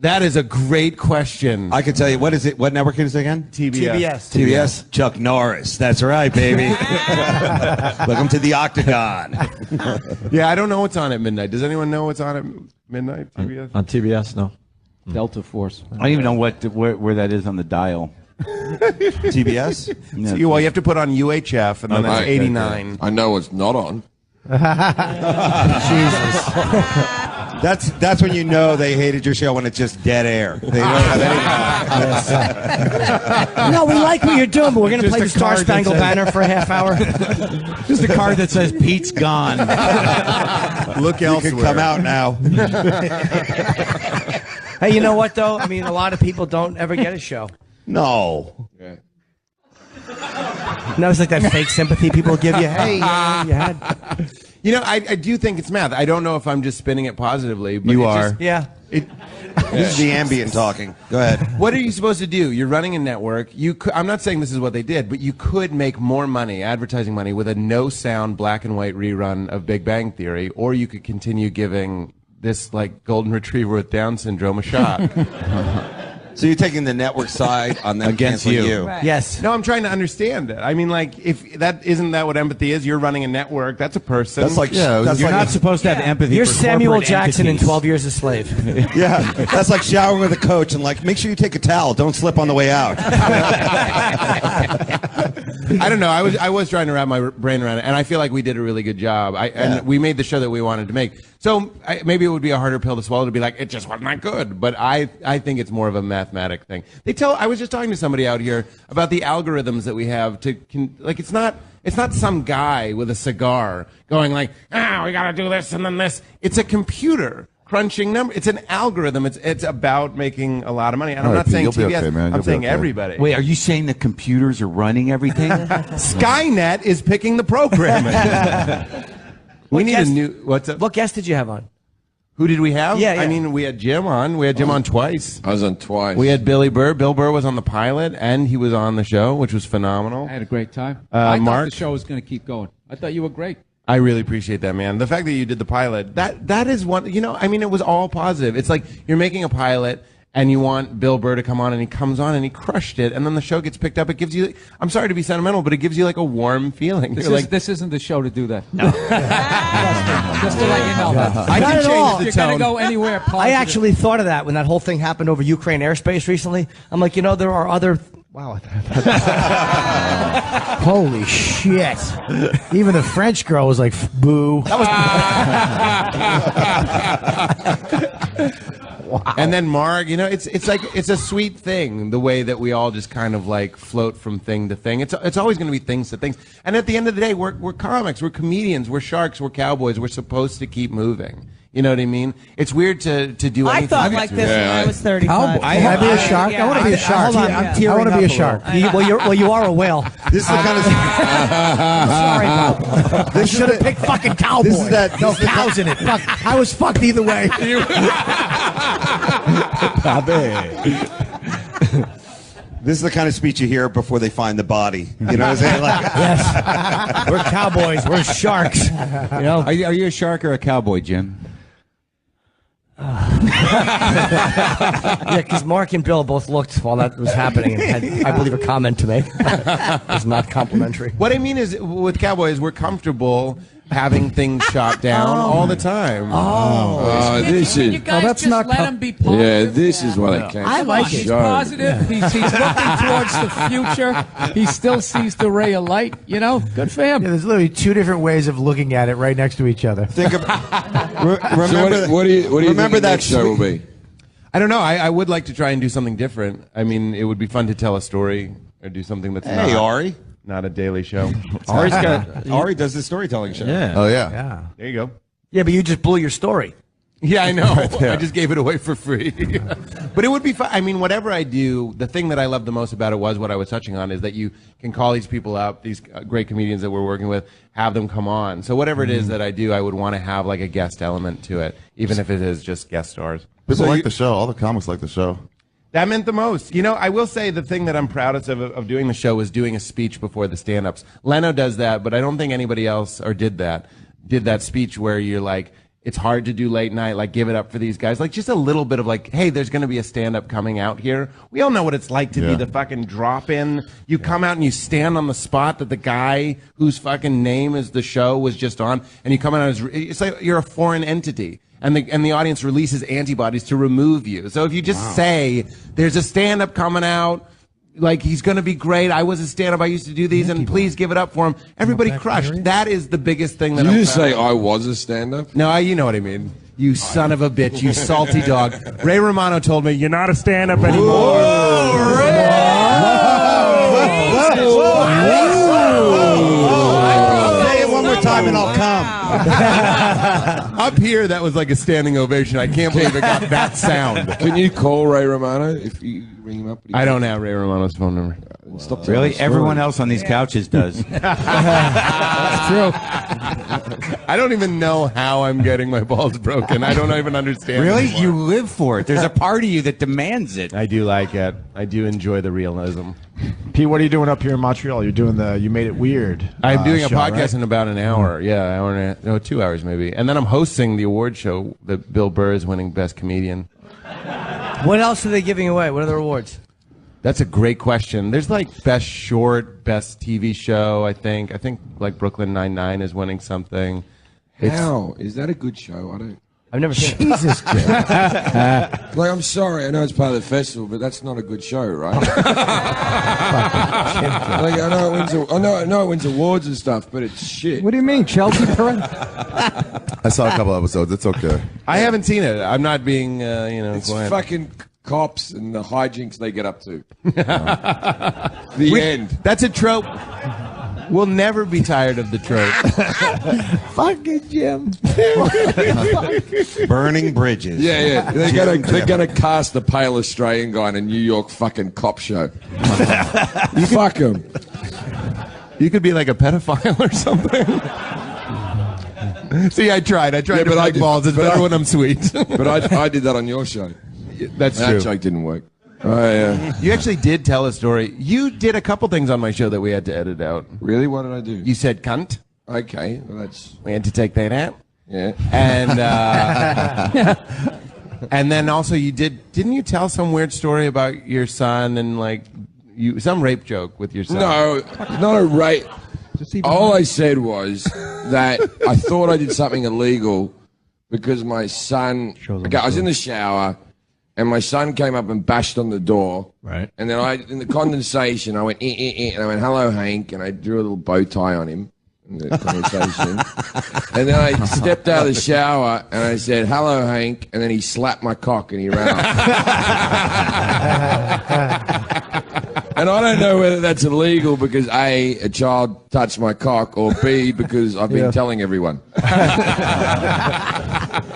That is a great question.
I can tell you. What is it? What network is it again?
TBS.
Chuck Norris. That's right, baby. Welcome to the Octagon.
Yeah, I don't know what's on at midnight. Does anyone know what's on at midnight? TBS.
On TBS, no.
Delta Force.
I don't even know where that is on the dial.
TBS.
No,
Well, you have to put on UHF, and then that's 89.
I know it's not on.
Jesus. That's when you know they hated your show, when it's just dead air. They don't have any.
No, we like what you're doing, but we're going to play the Star Spangled Banner for a half hour.
Just a card that says Pete's gone.
Look
You
elsewhere.
can come out now.
Hey, you know what, though? I mean, a lot of people don't ever get a show.
No.
Yeah.
No, it's like that fake sympathy people give you. Hey, you had.
I do think it's math. I don't know if I'm just spinning it positively. But
You
it
are.
Just,
Yeah.
This is the ambient talking. Go ahead.
What are you supposed to do? You're running a network. I'm not saying this is what they did, but you could make more money, advertising money, with a no-sound black and white rerun of Big Bang Theory, or you could continue giving this golden retriever with Down syndrome a shot.
So you're taking the network side on them
Against
canceling
you.
Right. Yes.
No, I'm trying to understand it. I mean, if that isn't that what empathy is? You're running a network. That's a person.
That's like
You're not supposed to have empathy.
You're
for
Samuel
corporate
Jackson
entities.
in 12 Years a Slave.
Yeah, that's like showering with a coach and make sure you take a towel. Don't slip on the way out.
I don't know. I was trying to wrap my brain around it, and I feel like we did a really good job. And we made the show that we wanted to make. So maybe it would be a harder pill to swallow to be like, it just wasn't that good. But I think it's more of a mathematic thing. I was just talking to somebody out here about the algorithms that we have it's not some guy with a cigar going we got to do this and then this. It's a computer crunching number. It's an algorithm. It's about making a lot of money. And I'm
All
not
right,
saying
Pete, you'll be
TBS.
okay, man.
I'm
You'll be
saying
okay.
everybody.
Wait, are you saying the computers are running everything?
Skynet is picking the programming. We need a new. What's up?
What guest did you have on?
Who did we have?
Yeah.
I mean, we had Jim on. We had Jim on twice.
I was on twice.
We had Billy Burr. Bill Burr was on the pilot, and he was on the show, which was phenomenal.
I had a great time. I thought
Marc?
the show was going to keep going. I thought you were great.
I really appreciate that, man. The fact that you did the pilot, that is one. It was all positive. It's like you're making a pilot, and you want Bill Burr to come on, and he comes on, and he crushed it, and then the show gets picked up. It gives you, I'm sorry to be sentimental, but it gives you a warm feeling.
This isn't the show to do that. No. Just to let you know that.
I
Not
can
at
change
all.
the
You're
tone.
going to go anywhere positive.
I actually thought of that when that whole thing happened over Ukraine airspace recently. I'm like, there are other. Wow.
Holy shit! Even the French girl was like, "Boo."
That was.
And then Marc, it's like it's a sweet thing, the way that we all just kind of like float from thing to thing. It's always going to be things to things. And at the end of the day, we're comics, we're comedians, we're sharks, we're cowboys. We're supposed to keep moving. You know what I mean? It's weird to do anything.
I thought like this when I was 35.
Can I be a shark? I want to be a shark.
Hold on,
I want to be a shark.
Well, you are a whale.
This is the kind of.
Sorry, Bob. They should have picked fucking cowboy.
This is that.
No cows in it. Fuck. I was fucked either way.
This is the kind of speech you hear before they find the body. You know what I'm saying? Like,
Yes. We're cowboys. We're sharks. You know?
Are you a shark or a cowboy, Jim?
Yeah, because Mark and Bill both looked while that was happening and had, I believe, a comment to make. It was not complimentary.
What I mean is, with cowboys, we're comfortable having things shot down all the time.
This is.
You guys
that's
just
not
let him be positive.
Yeah, this is what I can't.
I like
He's
it.
positive. He's looking towards the future. He still sees the ray of light. You know, good for him.
Yeah, there's literally two different ways of looking at it right next to each other.
think of. Remember.
So what do you
remember
think the
that
next show will be?
I don't know. I would like to try and do something different. I mean, it would be fun to tell a story or do something that's
Hey, Ari.
not a daily show.
Ari does the storytelling show.
Yeah.
Oh yeah.
Yeah.
There you go.
Yeah, but you just blew your story.
Yeah, I know. I just gave it away for free. But it would be fun. I mean, whatever I do, the thing that I love the most about it was what I was touching on, is that you can call these people up, these great comedians that we're working with, have them come on. So whatever it is that I do, I would want to have like a guest element to it, even if it is just guest stars.
People like the show. All the comics like the show.
That meant the most. You know, I will say the thing that I'm proudest of doing the show is doing a speech before the stand-ups. Leno does that, but I don't think anybody else did that speech where you're like, it's hard to do late night, like give it up for these guys. Like just a little bit of like, hey, there's going to be a stand-up coming out here. We all know what it's like to be the fucking drop-in. You come out and you stand on the spot that the guy whose fucking name is the show was just on, and you come out as, it's like you're a foreign entity. And the audience releases antibodies to remove you. So if you just say, there's a stand-up coming out, like he's going to be great. I was a stand-up. I used to do these, and please give it up for him. Everybody crushed. That is the biggest thing that
Did
I'm
you just
proud
say
of.
I was a stand-up?
No, you know what I mean. You son of a bitch. You salty dog. Ray Romano told me, you're not a stand-up anymore.
Say it one more time and I'll come.
Up here, that was like a standing ovation. I can't believe it got that sound.
Can you call Ray Romano if you ring him up?
I don't have Ray Romano's phone number.
Stop telling
Really?
the story.
Everyone else on these couches does.
That's true. I don't even know how I'm getting my balls broken. I don't even understand.
Really?
anymore.
You live for it. There's a part of you that demands it.
I do like it. I do enjoy the realism.
Pete, what are you doing up here in Montreal? You're doing the You Made It Weird.
I'm doing a
show,
podcast
right?
in about an hour. Yeah, hour and a half, no, 2 hours maybe. And then I'm hosting the award show that Bill Burr is winning Best Comedian.
What else are they giving away? What are the awards?
That's a great question. There's like Best Short, Best TV Show, I think. I think like Brooklyn Nine-Nine is winning something.
How? Is that a good show? I don't.
I've never seen it.
Jesus, Jim.
Like, I'm sorry, I know it's part of the festival, but that's not a good show, right? Like, I know it wins awards and stuff, but it's shit.
What do you mean, Chelsea Perrin?
I saw a couple episodes. It's okay.
I haven't seen it. I'm not being,
It's
quiet.
fucking cops and the hijinks they get up to. The end.
That's a trope. We'll never be tired of the trope.
Fucking Jim.
Burning bridges.
Yeah. They're gonna cast the pale Australian guy in a New York fucking cop show. Fuck him.
You could be like a pedophile or something. See, I tried to break balls. It's better when I'm sweet.
But I did that on your show.
That's
That
true.
joke didn't work.
You actually did tell a story. You did a couple things on my show that we had to edit out.
Really? What did I do?
You said cunt.
Okay, well that's
We had to take that out.
yeah.
And and then also you didn't you tell some weird story about your son and like some rape joke with your son?
No, not a rape. All I said was that I thought I did something illegal because my son. Okay, I was in the shower. And my son came up and bashed on the door.
Right.
And then in the condensation, I went, and I went, hello, Hank. And I drew a little bow tie on him. in the conversation. And then I stepped out of the shower and I said, "Hello, Hank." And then he slapped my cock and he ran off. And I don't know whether that's illegal because A, a child touched my cock, or B, because I've been telling everyone.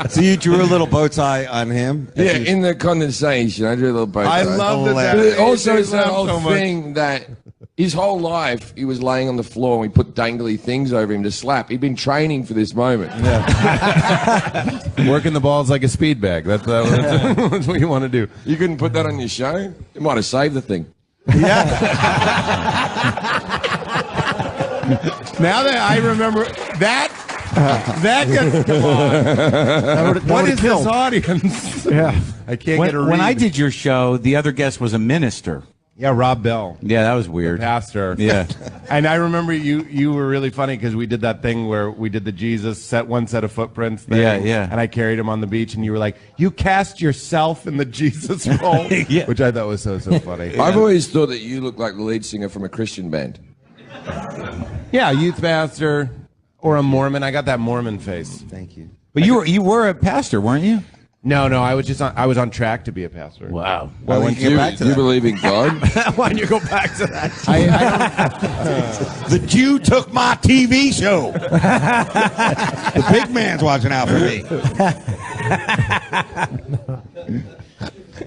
So you drew a little bow tie on him?
Yeah, in the condensation, I drew a little bow tie.
I love that.
But also, it's that whole thing that his whole life he was laying on the floor and we put dangly things over him to slap. He'd been training for this moment.
Working the balls like a speed bag. That's what you want to do.
You couldn't put that on your show? It might have saved the thing.
Yeah. Now that I remember that gets come on. What is this audience?
Yeah.
I can't get a read.
When I did your show, the other guest was a minister.
Yeah, Rob Bell.
Yeah, that was weird.
Pastor.
Yeah.
And I remember you were really funny because we did that thing where we did the Jesus one set of footprints thing.
Yeah, yeah.
And I carried him on the beach and you were like, you cast yourself in the Jesus role.
Yeah.
Which I thought was so funny.
I've always thought that you look like the lead singer from a Christian band.
Yeah, youth pastor or a Mormon. I got that Mormon face.
Thank you.
But you were a pastor, weren't you?
No, I was on track to be a pastor.
Wow.
Well,
Do you believe in God?
Why don't you go back to that?
The Jew took my TV show. The big man's watching out for me.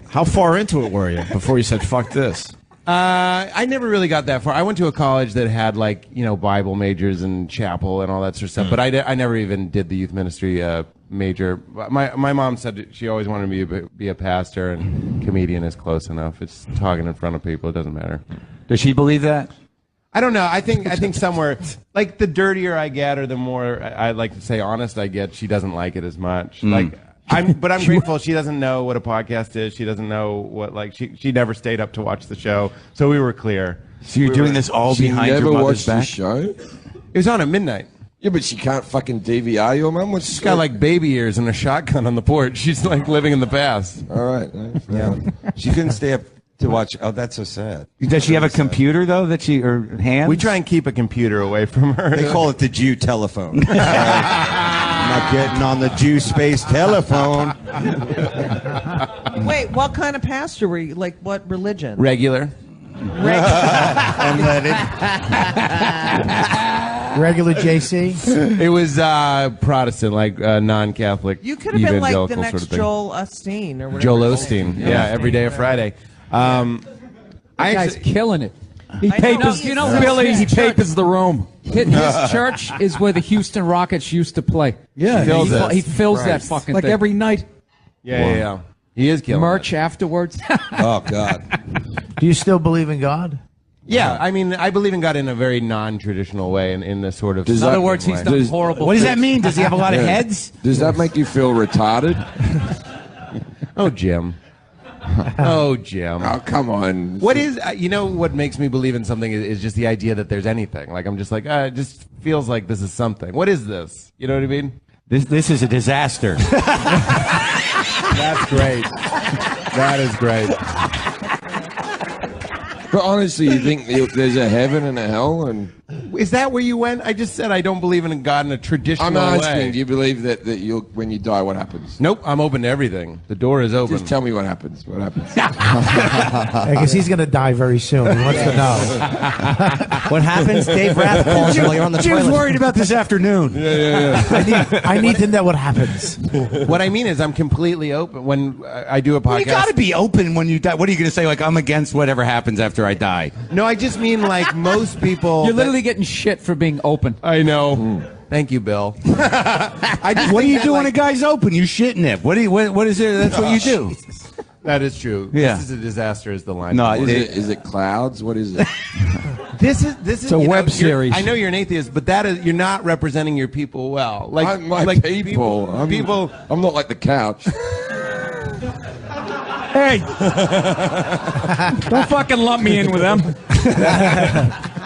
How far into it were you before you said "fuck this"?
I never really got that far. I went to a college that had Bible majors and chapel and all that sort of stuff. But I never even did the youth ministry major. My mom said she always wanted me to be a pastor, and comedian is close enough. It's talking in front of people. It doesn't matter.
Does she believe that?
I don't know. I think somewhere like the dirtier I get, or the more I like to say honest I get, she doesn't like it as much. I'm grateful she doesn't know what a podcast is. She doesn't know what she never stayed up to watch the show. So we were clear.
So you're doing this all behind your mother's back?
She never watched the show?
It was on at midnight.
Yeah, but she can't fucking DVR your mum.
She's got baby ears and a shotgun on the porch. She's living in the past.
All right.
Yeah. She couldn't stay up to watch. Oh, that's so sad.
Does she have a computer though or hands?
We try and keep a computer away from her.
They call it the Jew telephone. I'm not getting on the Jew space telephone.
Wait, what kind of pastor were you? Like, what religion?
Regular.
Regular JC?
It was Protestant, non-Catholic.
You could have been like the next
sort of thing.
Joel Osteen or whatever.
Joel Osteen, yeah, every day of Friday.
That guy's killing it. He
I know.
papers, Billy, he papers the room. His church is where the Houston Rockets used to play.
Yeah.
He fills that fucking
Like
thing.
every night.
Yeah. He is killing
Merch
it.
afterwards.
Oh, God.
Do you still believe in God?
Yeah, I mean, I believe in God in a very non-traditional way, in the sort of.
In other words, he's done horrible.
What does that mean? Does he have a lot of heads?
Does that make you feel retarded?
Oh, Jim. Oh, Jim.
Oh, come on.
What is, what makes me believe in something is just the idea that there's anything. I'm just it just feels like this is something. What is this? You know what I mean?
This is a disaster.
That's great. That is great.
But honestly, you think there's a heaven and a hell? And
Is that where you went? I just said I don't believe in God in a traditional
I'm
way.
asking, do you believe that you'll, when you die, what happens?
Nope, I'm open to everything. The door is open.
Just tell me what happens. What happens?
Because he's going to die very soon. He wants to know.
What happens? Dave Rath calls you while you're on the
Jim's
toilet.
worried about this afternoon.
I need to know what happens.
What I mean is I'm completely open. When I do a podcast...
You got to be open when you die. What are you going to say? I'm against whatever happens after I die.
No, I just mean most people...
You're literally getting shit for being open.
I know. Thank you, Bill.
What do you do when a guy's open? You shitting it. What is it? That's what you do.
That is true.
Yeah.
This is a disaster is the line.
No,
Is it clouds? What is it?
This is
It's a web series.
I know you're an atheist, but you're not representing your people well.
My people. I'm not like the couch.
Hey, don't fucking lump me in with them.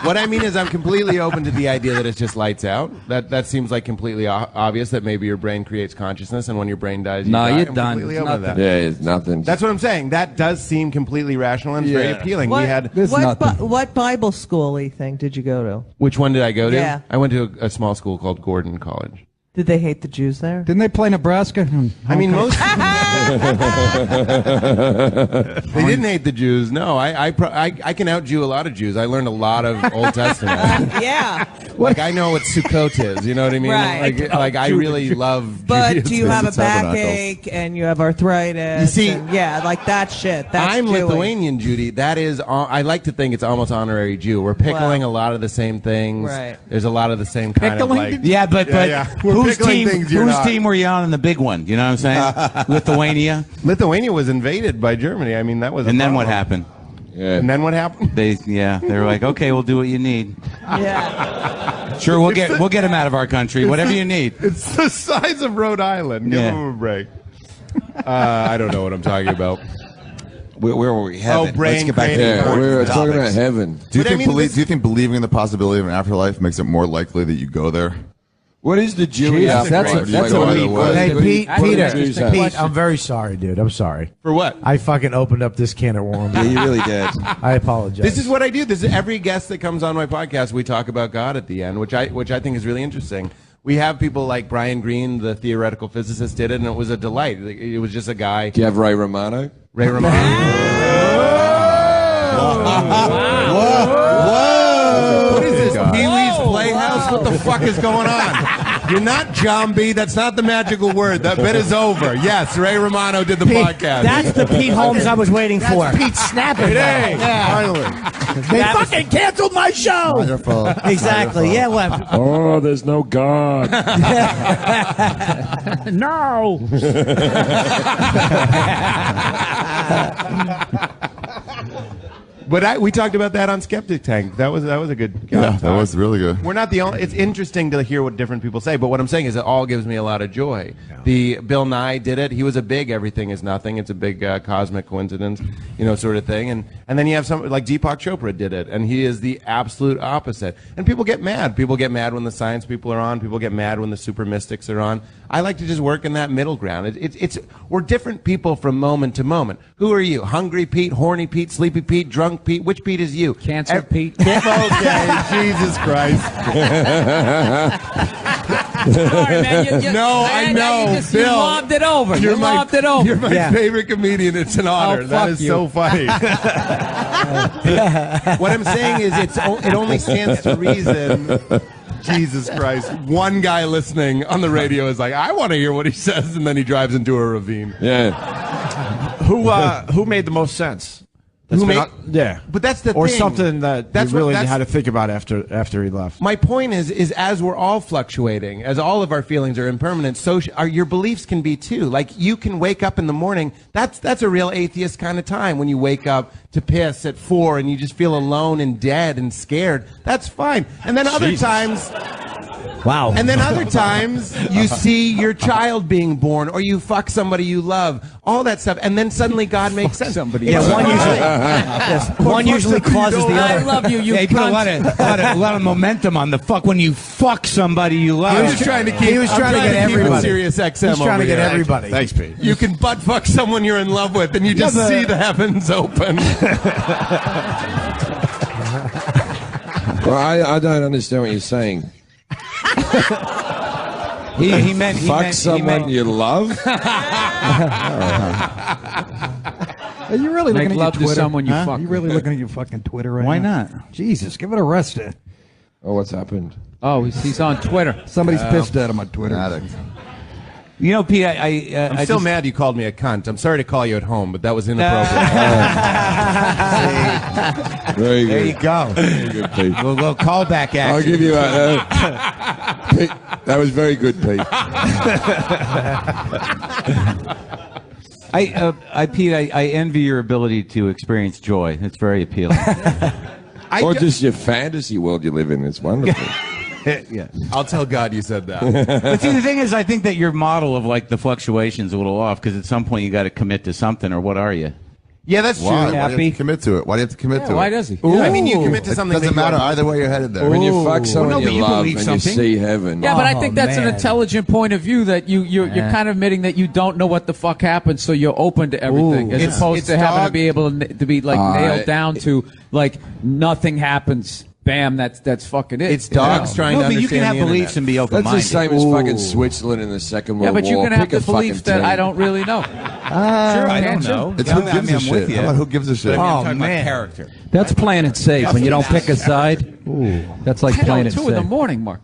What I mean is I'm completely open to the idea that it's just lights out. That seems like completely obvious that maybe your brain creates consciousness, and when your brain dies, you die.
you're
I'm
done.
completely
It's
open to
nothing.
that.
Yeah, it's nothing.
That's what I'm saying. That does seem completely rational and it's very appealing.
What,
We had
what Bible school-y thing did you go to?
Which one did I go to?
Yeah.
I went to a small school called Gordon College.
Did they hate the Jews there?
Didn't they play Nebraska?
I mean, most. They didn't hate the Jews. No, I can out-Jew a lot of Jews. I learned a lot of Old Testament.
Yeah.
Like I know what Sukkot is. You know what I mean?
Right.
Like I really love.
But
Judaism.
do you have a backache and you have arthritis?
You see,
yeah, like that shit. That's
I'm
Jewish.
Lithuanian, Judy. That is, I like to think it's almost honorary Jew. We're pickling a lot of the same things.
Right.
There's a lot of the same kind of like.
Yeah, but
We're
whose
pickling
team?
things you're
Whose
not.
team were you on in the big one? You know what I'm saying? Lithuania.
Lithuania was invaded by Germany. I mean, that was.
And then what happened?
Yeah.
And then what happened?
They were like, okay, we'll do what you need.
Yeah.
Sure, we'll get him out of our country. Whatever you need.
It's the size of Rhode Island. Give
Yeah.
him a break. I don't know what I'm talking about.
Where were we? Heaven.
Oh, brain
Let's get back to
creating
the
Yeah, we were
important
talking about
topics.
heaven.
Do you
But I
think
mean,
do you think believing in the possibility of an afterlife makes it more likely that you go there?
What is the Jewish
Jesus, that's
afterlife?
a
Like,
leap.
what-
Hey,
what do you-
Pete,
what do the Jews have?
Pete, I'm very sorry, dude. I'm sorry.
For what?
I fucking opened up this can of worms.
Yeah, you really did.
I apologize.
This is what I do. This is every guest that comes on my podcast. We talk about God at the end, which I think is really interesting. We have people like Brian Greene, the theoretical physicist, did it, and it was a delight. It was just a guy.
Do you have Ray Romano?
Ray Romano.
Whoa!
What is this? Pee-wee's Playhouse? What the fuck is going on? You're not John B. That's not the magical word. That bit is over. Yes, Ray Romano did the podcast.
That's the Pete Holmes I was waiting for.
Pete snapping.
Hey,
Finally. They fucking canceled my show.
Not your fault.
Exactly. Yeah. Well.
Oh, there's no God.
No.
But we talked about that on Skeptic Tank. That was a good.
Yeah, that was really good.
We're not the only. It's interesting to hear what different people say, but what I'm saying is it all gives me a lot of joy. Yeah. The Bill Nye did it. He was a big everything is nothing. It's a big cosmic coincidence, sort of thing. And then you have some like Deepak Chopra did it, and he is the absolute opposite. And people get mad. People get mad when the science people are on. People get mad when the super mystics are on. I like to just work in that middle ground. We're different people from moment to moment. Who are you? Hungry Pete, horny Pete, sleepy Pete, drunk Pete? Which Pete is you?
Cancer Pete.
Okay, Jesus Christ.
Sorry, man.
No, I know.
You
Bill,
lobbed it over. You lobbed it over.
You're my favorite comedian. It's an honor. That
fuck
is
you.
so funny. What I'm saying is it only stands to reason. Jesus Christ. One guy listening on the radio is like, I want to hear what he says, and then he drives into a ravine.
Yeah.
Who made the most sense? Yeah,
but that's the
or
thing.
something that you really had to think about after he left.
My point is as we're all fluctuating, as all of our feelings are impermanent, so your beliefs can be too. Like you can wake up in the morning. That's a real atheist kind of time when you wake up to piss at 4 and you just feel alone and dead and scared. That's fine. And then other times.
Wow.
And then other times you see your child being born, or you fuck somebody you love, all that stuff, and then suddenly God makes sense.
Yeah, one usually causes the other.
I love you. You
Yeah, you put a
cunt.
lot of momentum on the fuck when you fuck somebody you love.
I was trying to keep.
He was trying to get everybody.
Sirius XM.
He's trying to get
here.
everybody.
Thanks, Pete.
You can butt fuck someone you're in love with, and you just see the heavens open.
Well, I don't understand what you're saying.
He meant
Fuck someone you love?
Are you really
Make
looking
love
at your
to
Twitter?
someone you
Huh?
fuck.
You really looking at your fucking Twitter right
Why
now?
not?
Jesus, give it a rest.
Oh, what's happened?
Oh, he's on Twitter.
Somebody's pissed at him on Twitter.
You know, Pete,
I'm still mad you called me a cunt. I'm sorry to call you at home, but that was inappropriate.
Very good.
There you go.
Very good, Pete.
A little callback action.
I'll give you Pete, that was very good, Pete.
Pete, I envy your ability to experience joy. It's very appealing.
Or just your fantasy world you live in. It's wonderful.
Yeah.
I'll tell God you said that.
But see, the thing is, I think that your model of like the fluctuation's a little off because at some point you got to commit to something, or what are you?
Yeah, that's
Why?
true.
Why do you have to commit to it? Why do you have to commit to it?
Why does he?
Yeah, I mean, you commit to
It
something.
doesn't
that you
matter
want.
either way you're headed there.
When you fuck someone
no, but
you
you
love
believe
and
something.
you see heaven.
Yeah, but I think that's an
man.
intelligent point of view that you're kind of admitting that you don't know what the fuck happened, so you're open to everything, as opposed to having to be able to be like nailed down to like nothing happens. Bam, that's fucking it.
It's dogs trying
No,
to
but you
understand
can have
the
beliefs
internet.
and be
That's
open-minded.
the same as fucking Switzerland in the Second
Yeah,
World
but
War.
you can have
Pick
the
a fucking
belief that
team.
I don't really know.
Sure, I don't
Can't you?
know.
It's
Yeah,
who gives
I mean,
a
I'm
shit.
with you.
How about who gives a shit?
I'm
Oh,
talking about
man.
character.
That's playing it safe when you don't pick a side. Ooh, that's like
Hell,
playing it
2 in the
safe.
morning, Mark.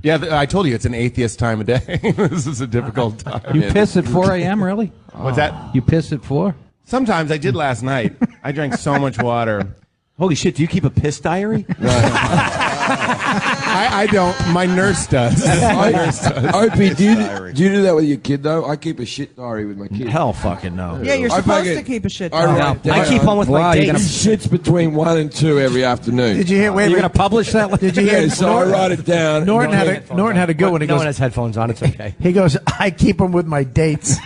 Yeah, I told you it's an atheist time of day. This is a difficult time.
You piss at 4 a.m. Really?
What's that?
You piss at 4?
Sometimes I did last night. I drank so much water.
Holy shit, do you keep a piss diary?
I don't. My nurse does. My nurse does.
Opie, do you do that with your kid though? I keep a shit diary with my kid.
Hell fucking no.
Yeah, you're
I
supposed
fucking-
to keep a shit
I
diary.
write down.
I keep one with
Wow,
my
you're
dates.
He shits between 1 and 2 every afternoon.
Did you hear? Wait,
You're
wait.
going to publish that?
Did you hear?
Yeah, so I write it down.
Norton had a good one. He
No
goes,
one has headphones on. It's okay.
he goes, I keep them with my dates.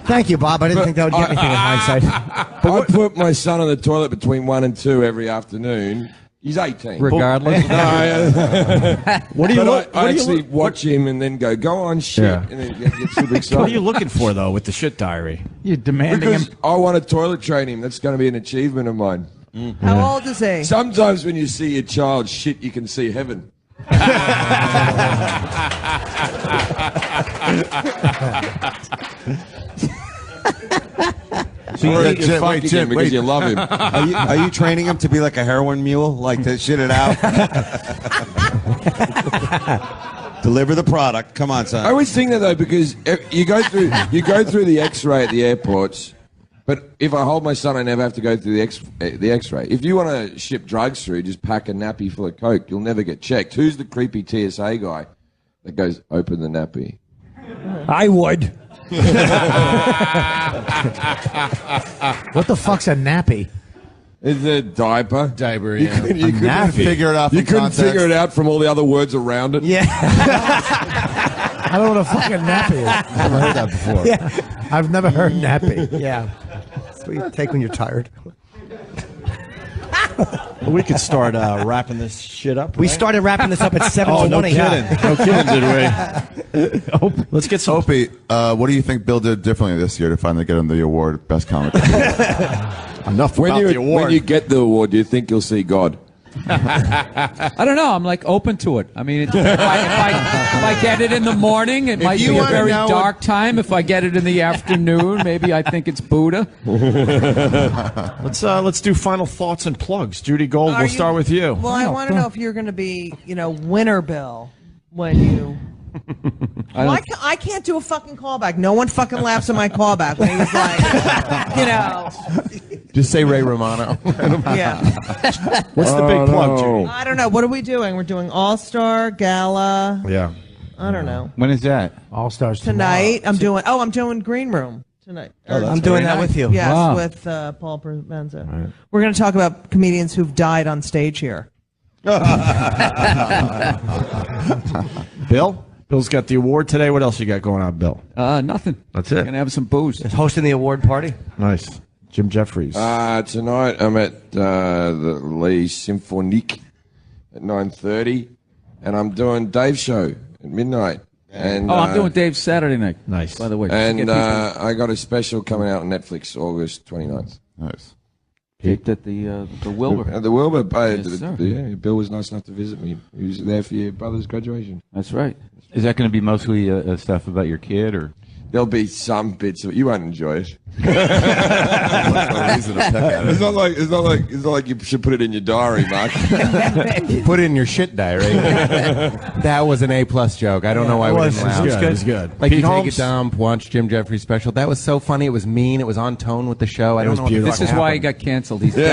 Thank you, Bob. I didn't think that would get anything in hindsight.
I put my son on the toilet between 1 and 2 every afternoon. He's 18.
Regardless.
What do you
But
look?
I actually watch him and then go on shit,
Yeah.
and then get super excited.
What are you looking for though with the shit diary?
You're demanding
Because
him.
I want to toilet train him. That's going to be an achievement of mine.
How old is he?
Sometimes when you see your child shit, you can see heaven. Or
Wait,
you're
Jim,
fucking him
Jim,
because
wait.
you love him.
Are you training him to be like a heroin mule, like to shit it out? Deliver the product. Come on, son.
I always think that though because you go through the X-ray at the airports, but if I hold my son, I never have to go through the X-ray. If you want to ship drugs through, just pack a nappy full of coke. You'll never get checked. Who's the creepy TSA guy that goes open the nappy?
I would.
What the fuck's a nappy?
It's a diaper.
Diaper,
You
yeah.
couldn't
figure it out
You
from
couldn't
context.
figure it out from all the other words around it.
Yeah. I don't know what a fucking nappy is.
I've never heard that before.
Yeah. I've never heard nappy.
Yeah. That's what you take when you're tired.
We could start wrapping this shit up.
We
right?
started wrapping this up at 7:20.
Oh, no kidding. No kidding, did we? Let's get some.
Opie, what do you think Bill did differently this year to finally get him the award, Best Comic?
Enough
When
about the award.
when you get the award, do you think you'll see God?
I don't know. I'm like open to it. I mean, if I get it in the morning, it might
you
be a
wanna
very
know
dark time. If I get it in the afternoon, maybe I think it's Buddha.
Let's do final thoughts and plugs. Judy Gold,
Are
we'll
you-
start with you.
Well, I want to know if you're going to be, winner Bill when you. Well, I can't do a fucking callback. No one fucking laughs at my callback when he was like,
Just say Ray Romano.
yeah.
What's the big plug, Judy?
I don't know. What are we doing? We're doing All Star Gala.
Yeah.
I don't know.
When is that?
All Stars
Tonight, I'm doing Green Room tonight.
I'm doing that with you.
Yes,
Wow.
with Paul Provenza. We're going to talk about comedians who've died on stage here.
Bill? Bill's got the award today. What else you got going on, Bill?
Nothing.
That's it.
Gonna have some booze.
Hosting the award party.
Nice. Jim Jefferies.
Tonight I'm at the Lee Symphonique at 9:30, and I'm doing Dave's show at midnight. And
I'm doing Dave's Saturday night.
Nice.
By the way.
And I got a special coming out on Netflix August 29th.
Nice.
Taped at the Wilbur.
At the Wilbur.
Yes, sir.
Yeah, Bill was nice enough to visit me. He was there for your brother's graduation.
That's right.
Is that going to be mostly stuff about your kid, or?
There'll be some bits of it. You won't enjoy it.
Reason to peck at it.
It's not like you should put it in your diary, Mark.
Put it in your shit diary. That was an A+ joke. I don't know why we didn't laugh.
It was good.
Like,
Pete
you take
Holmes?
it dump, watch Jim Jefferies special. That was so funny. It was mean. It was on tone with the show. I don't
was
know what the
beautiful.
This
fuck
is why he
happened.
got canceled. He's you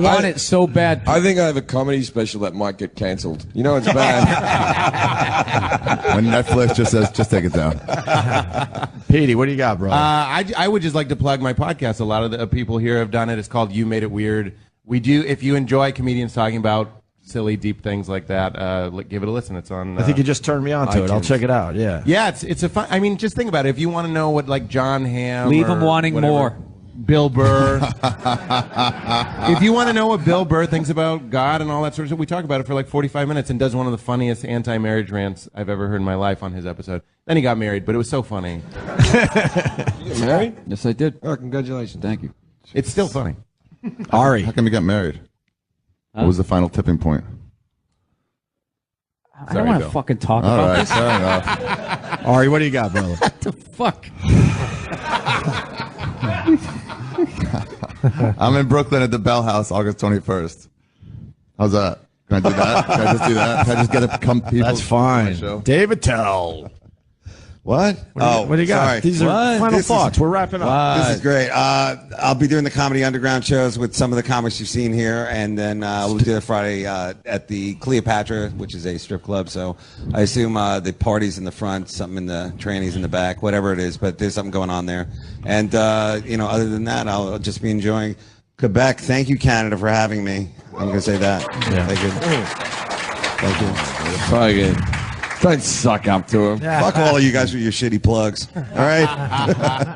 want it so bad.
I think I have a comedy special that might get cancelled. You know it's bad.
When Netflix just says, just take it down.
Petey, what do you got, bro?
I would just like to plug my podcast. A lot of the people here have done it. It's called You Made It Weird. We do, if you enjoy comedians talking about silly, deep things like that, give it a listen. It's on.
I think you just turned me on to it. I'll check it out. Yeah.
Yeah, it's a fun. I mean, just think about it. If you want to know what like John Hamm,
Leave
or
him wanting
whatever,
more.
Bill Burr. If you want to know what Bill Burr thinks about God and all that sort of stuff, we talk about it for like 45 minutes and does one of the funniest anti-marriage rants I've ever heard in my life on his episode. Then he got married, but it was so funny.
You get married?
Yes, I did.
Oh, congratulations.
Thank you.
It's still funny.
Ari.
How come you got married? What was the final tipping point?
I don't want to fucking talk
All
about
right,
this.
fair enough.
Ari, what do you got, brother?
What the fuck?
I'm in Brooklyn at the Bell House, August 21st. How's that? Can I do that? Can I just do that? Can I just get a come people?
That's
to my
fine.
show?
David Tell.
What?
What do you got?
Sorry.
These are final
This
thoughts. We're wrapping up.
This is great. I'll be doing the Comedy Underground shows with some of the comics you've seen here, and then we'll do it Friday at the Cleopatra, which is a strip club. So I assume the party's in the front, something in the trannies in the back, whatever it is, but there's something going on there. And, other than that, I'll just be enjoying Quebec. Thank you, Canada, for having me. I'm going to say that.
Yeah.
Thank you.
Fucking don't suck up to him.
Fuck all of you guys with your shitty plugs. All right?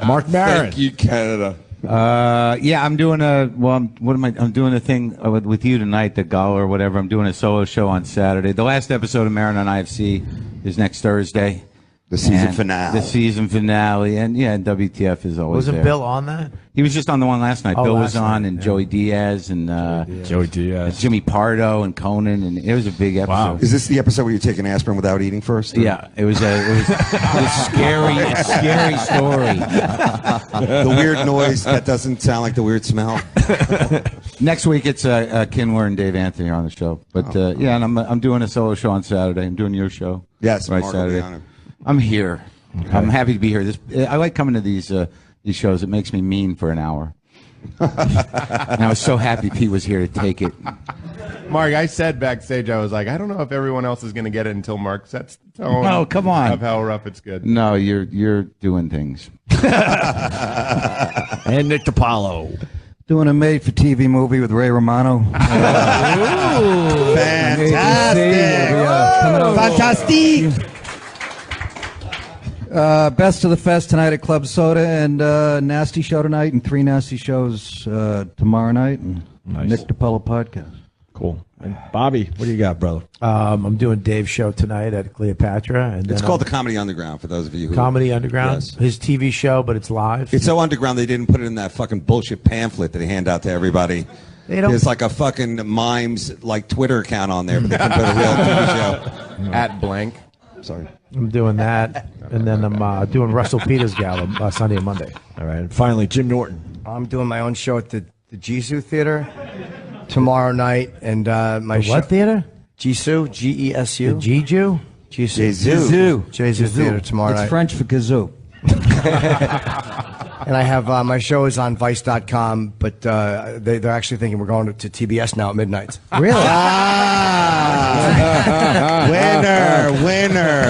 Marc Maron.
Thank you, Canada.
Yeah, I'm doing I'm doing a thing with you tonight, the gala or whatever. I'm doing a solo show on Saturday. The last episode of Maron on IFC is next Thursday.
The season finale.
The season finale. And yeah, WTF is always
Wasn't
there.
Bill on that?
He was just on the one last night.
Oh,
Bill was
last
on,
night,
and
yeah.
Joey Diaz, and
Joey Diaz.
Jimmy Pardo, and Conan, and it was a big episode.
Wow.
Is this the episode where you're taking aspirin without eating first? Or?
Yeah, it was a scary story.
The weird noise that doesn't sound like the weird smell.
Next week it's Kinwer and Dave Anthony are on the show, but yeah, and I'm doing a solo show on Saturday. I'm doing your show.
Yes,
right,
Marc will be
Saturday.
on it.
I'm here. Okay. I'm happy to be here. I like coming to these shows. It makes me mean for an hour. And I was so happy Pete was here to take it.
Marc, I said backstage, I was like, I don't know if everyone else is going to get it until Marc sets the tone.
Oh, come on.
Of how rough it's good.
No, you're doing things.
And Nick DiPaolo.
Doing a made-for-TV movie with Ray Romano.
Fantastic!
Best of the Fest tonight at Club Soda, and Nasty Show tonight, and 3 Nasty Shows tomorrow night, and Nick DiPaolo podcast.
Cool. And Bobby, what do you got, brother?
I'm doing Dave's show tonight at Cleopatra. And
It's
then
called the Comedy Underground, for those of you who...
Comedy Underground.
Yes.
His TV show, but it's live.
It's so underground they didn't put it in that fucking bullshit pamphlet that they hand out to everybody.
They don't-
There's like a fucking mimes like Twitter account on there, but they can put a real TV show.
At blank.
Sorry.
I'm doing that, and then I'm doing Russell Peters' Gala Sunday and Monday.
All right. And finally, Jim Norton.
I'm doing my own show at the Jisoo Theater tomorrow night, and my
What theater?
Jisoo, Gesu,
The Jeju?
Jisoo Theater tomorrow
It's
night.
French for kazoo.
And I have my show is on Vice.com, but they're actually thinking we're going to TBS now at midnight.
Really?
Winner.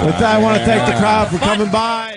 With that, I want to thank the crowd for coming by.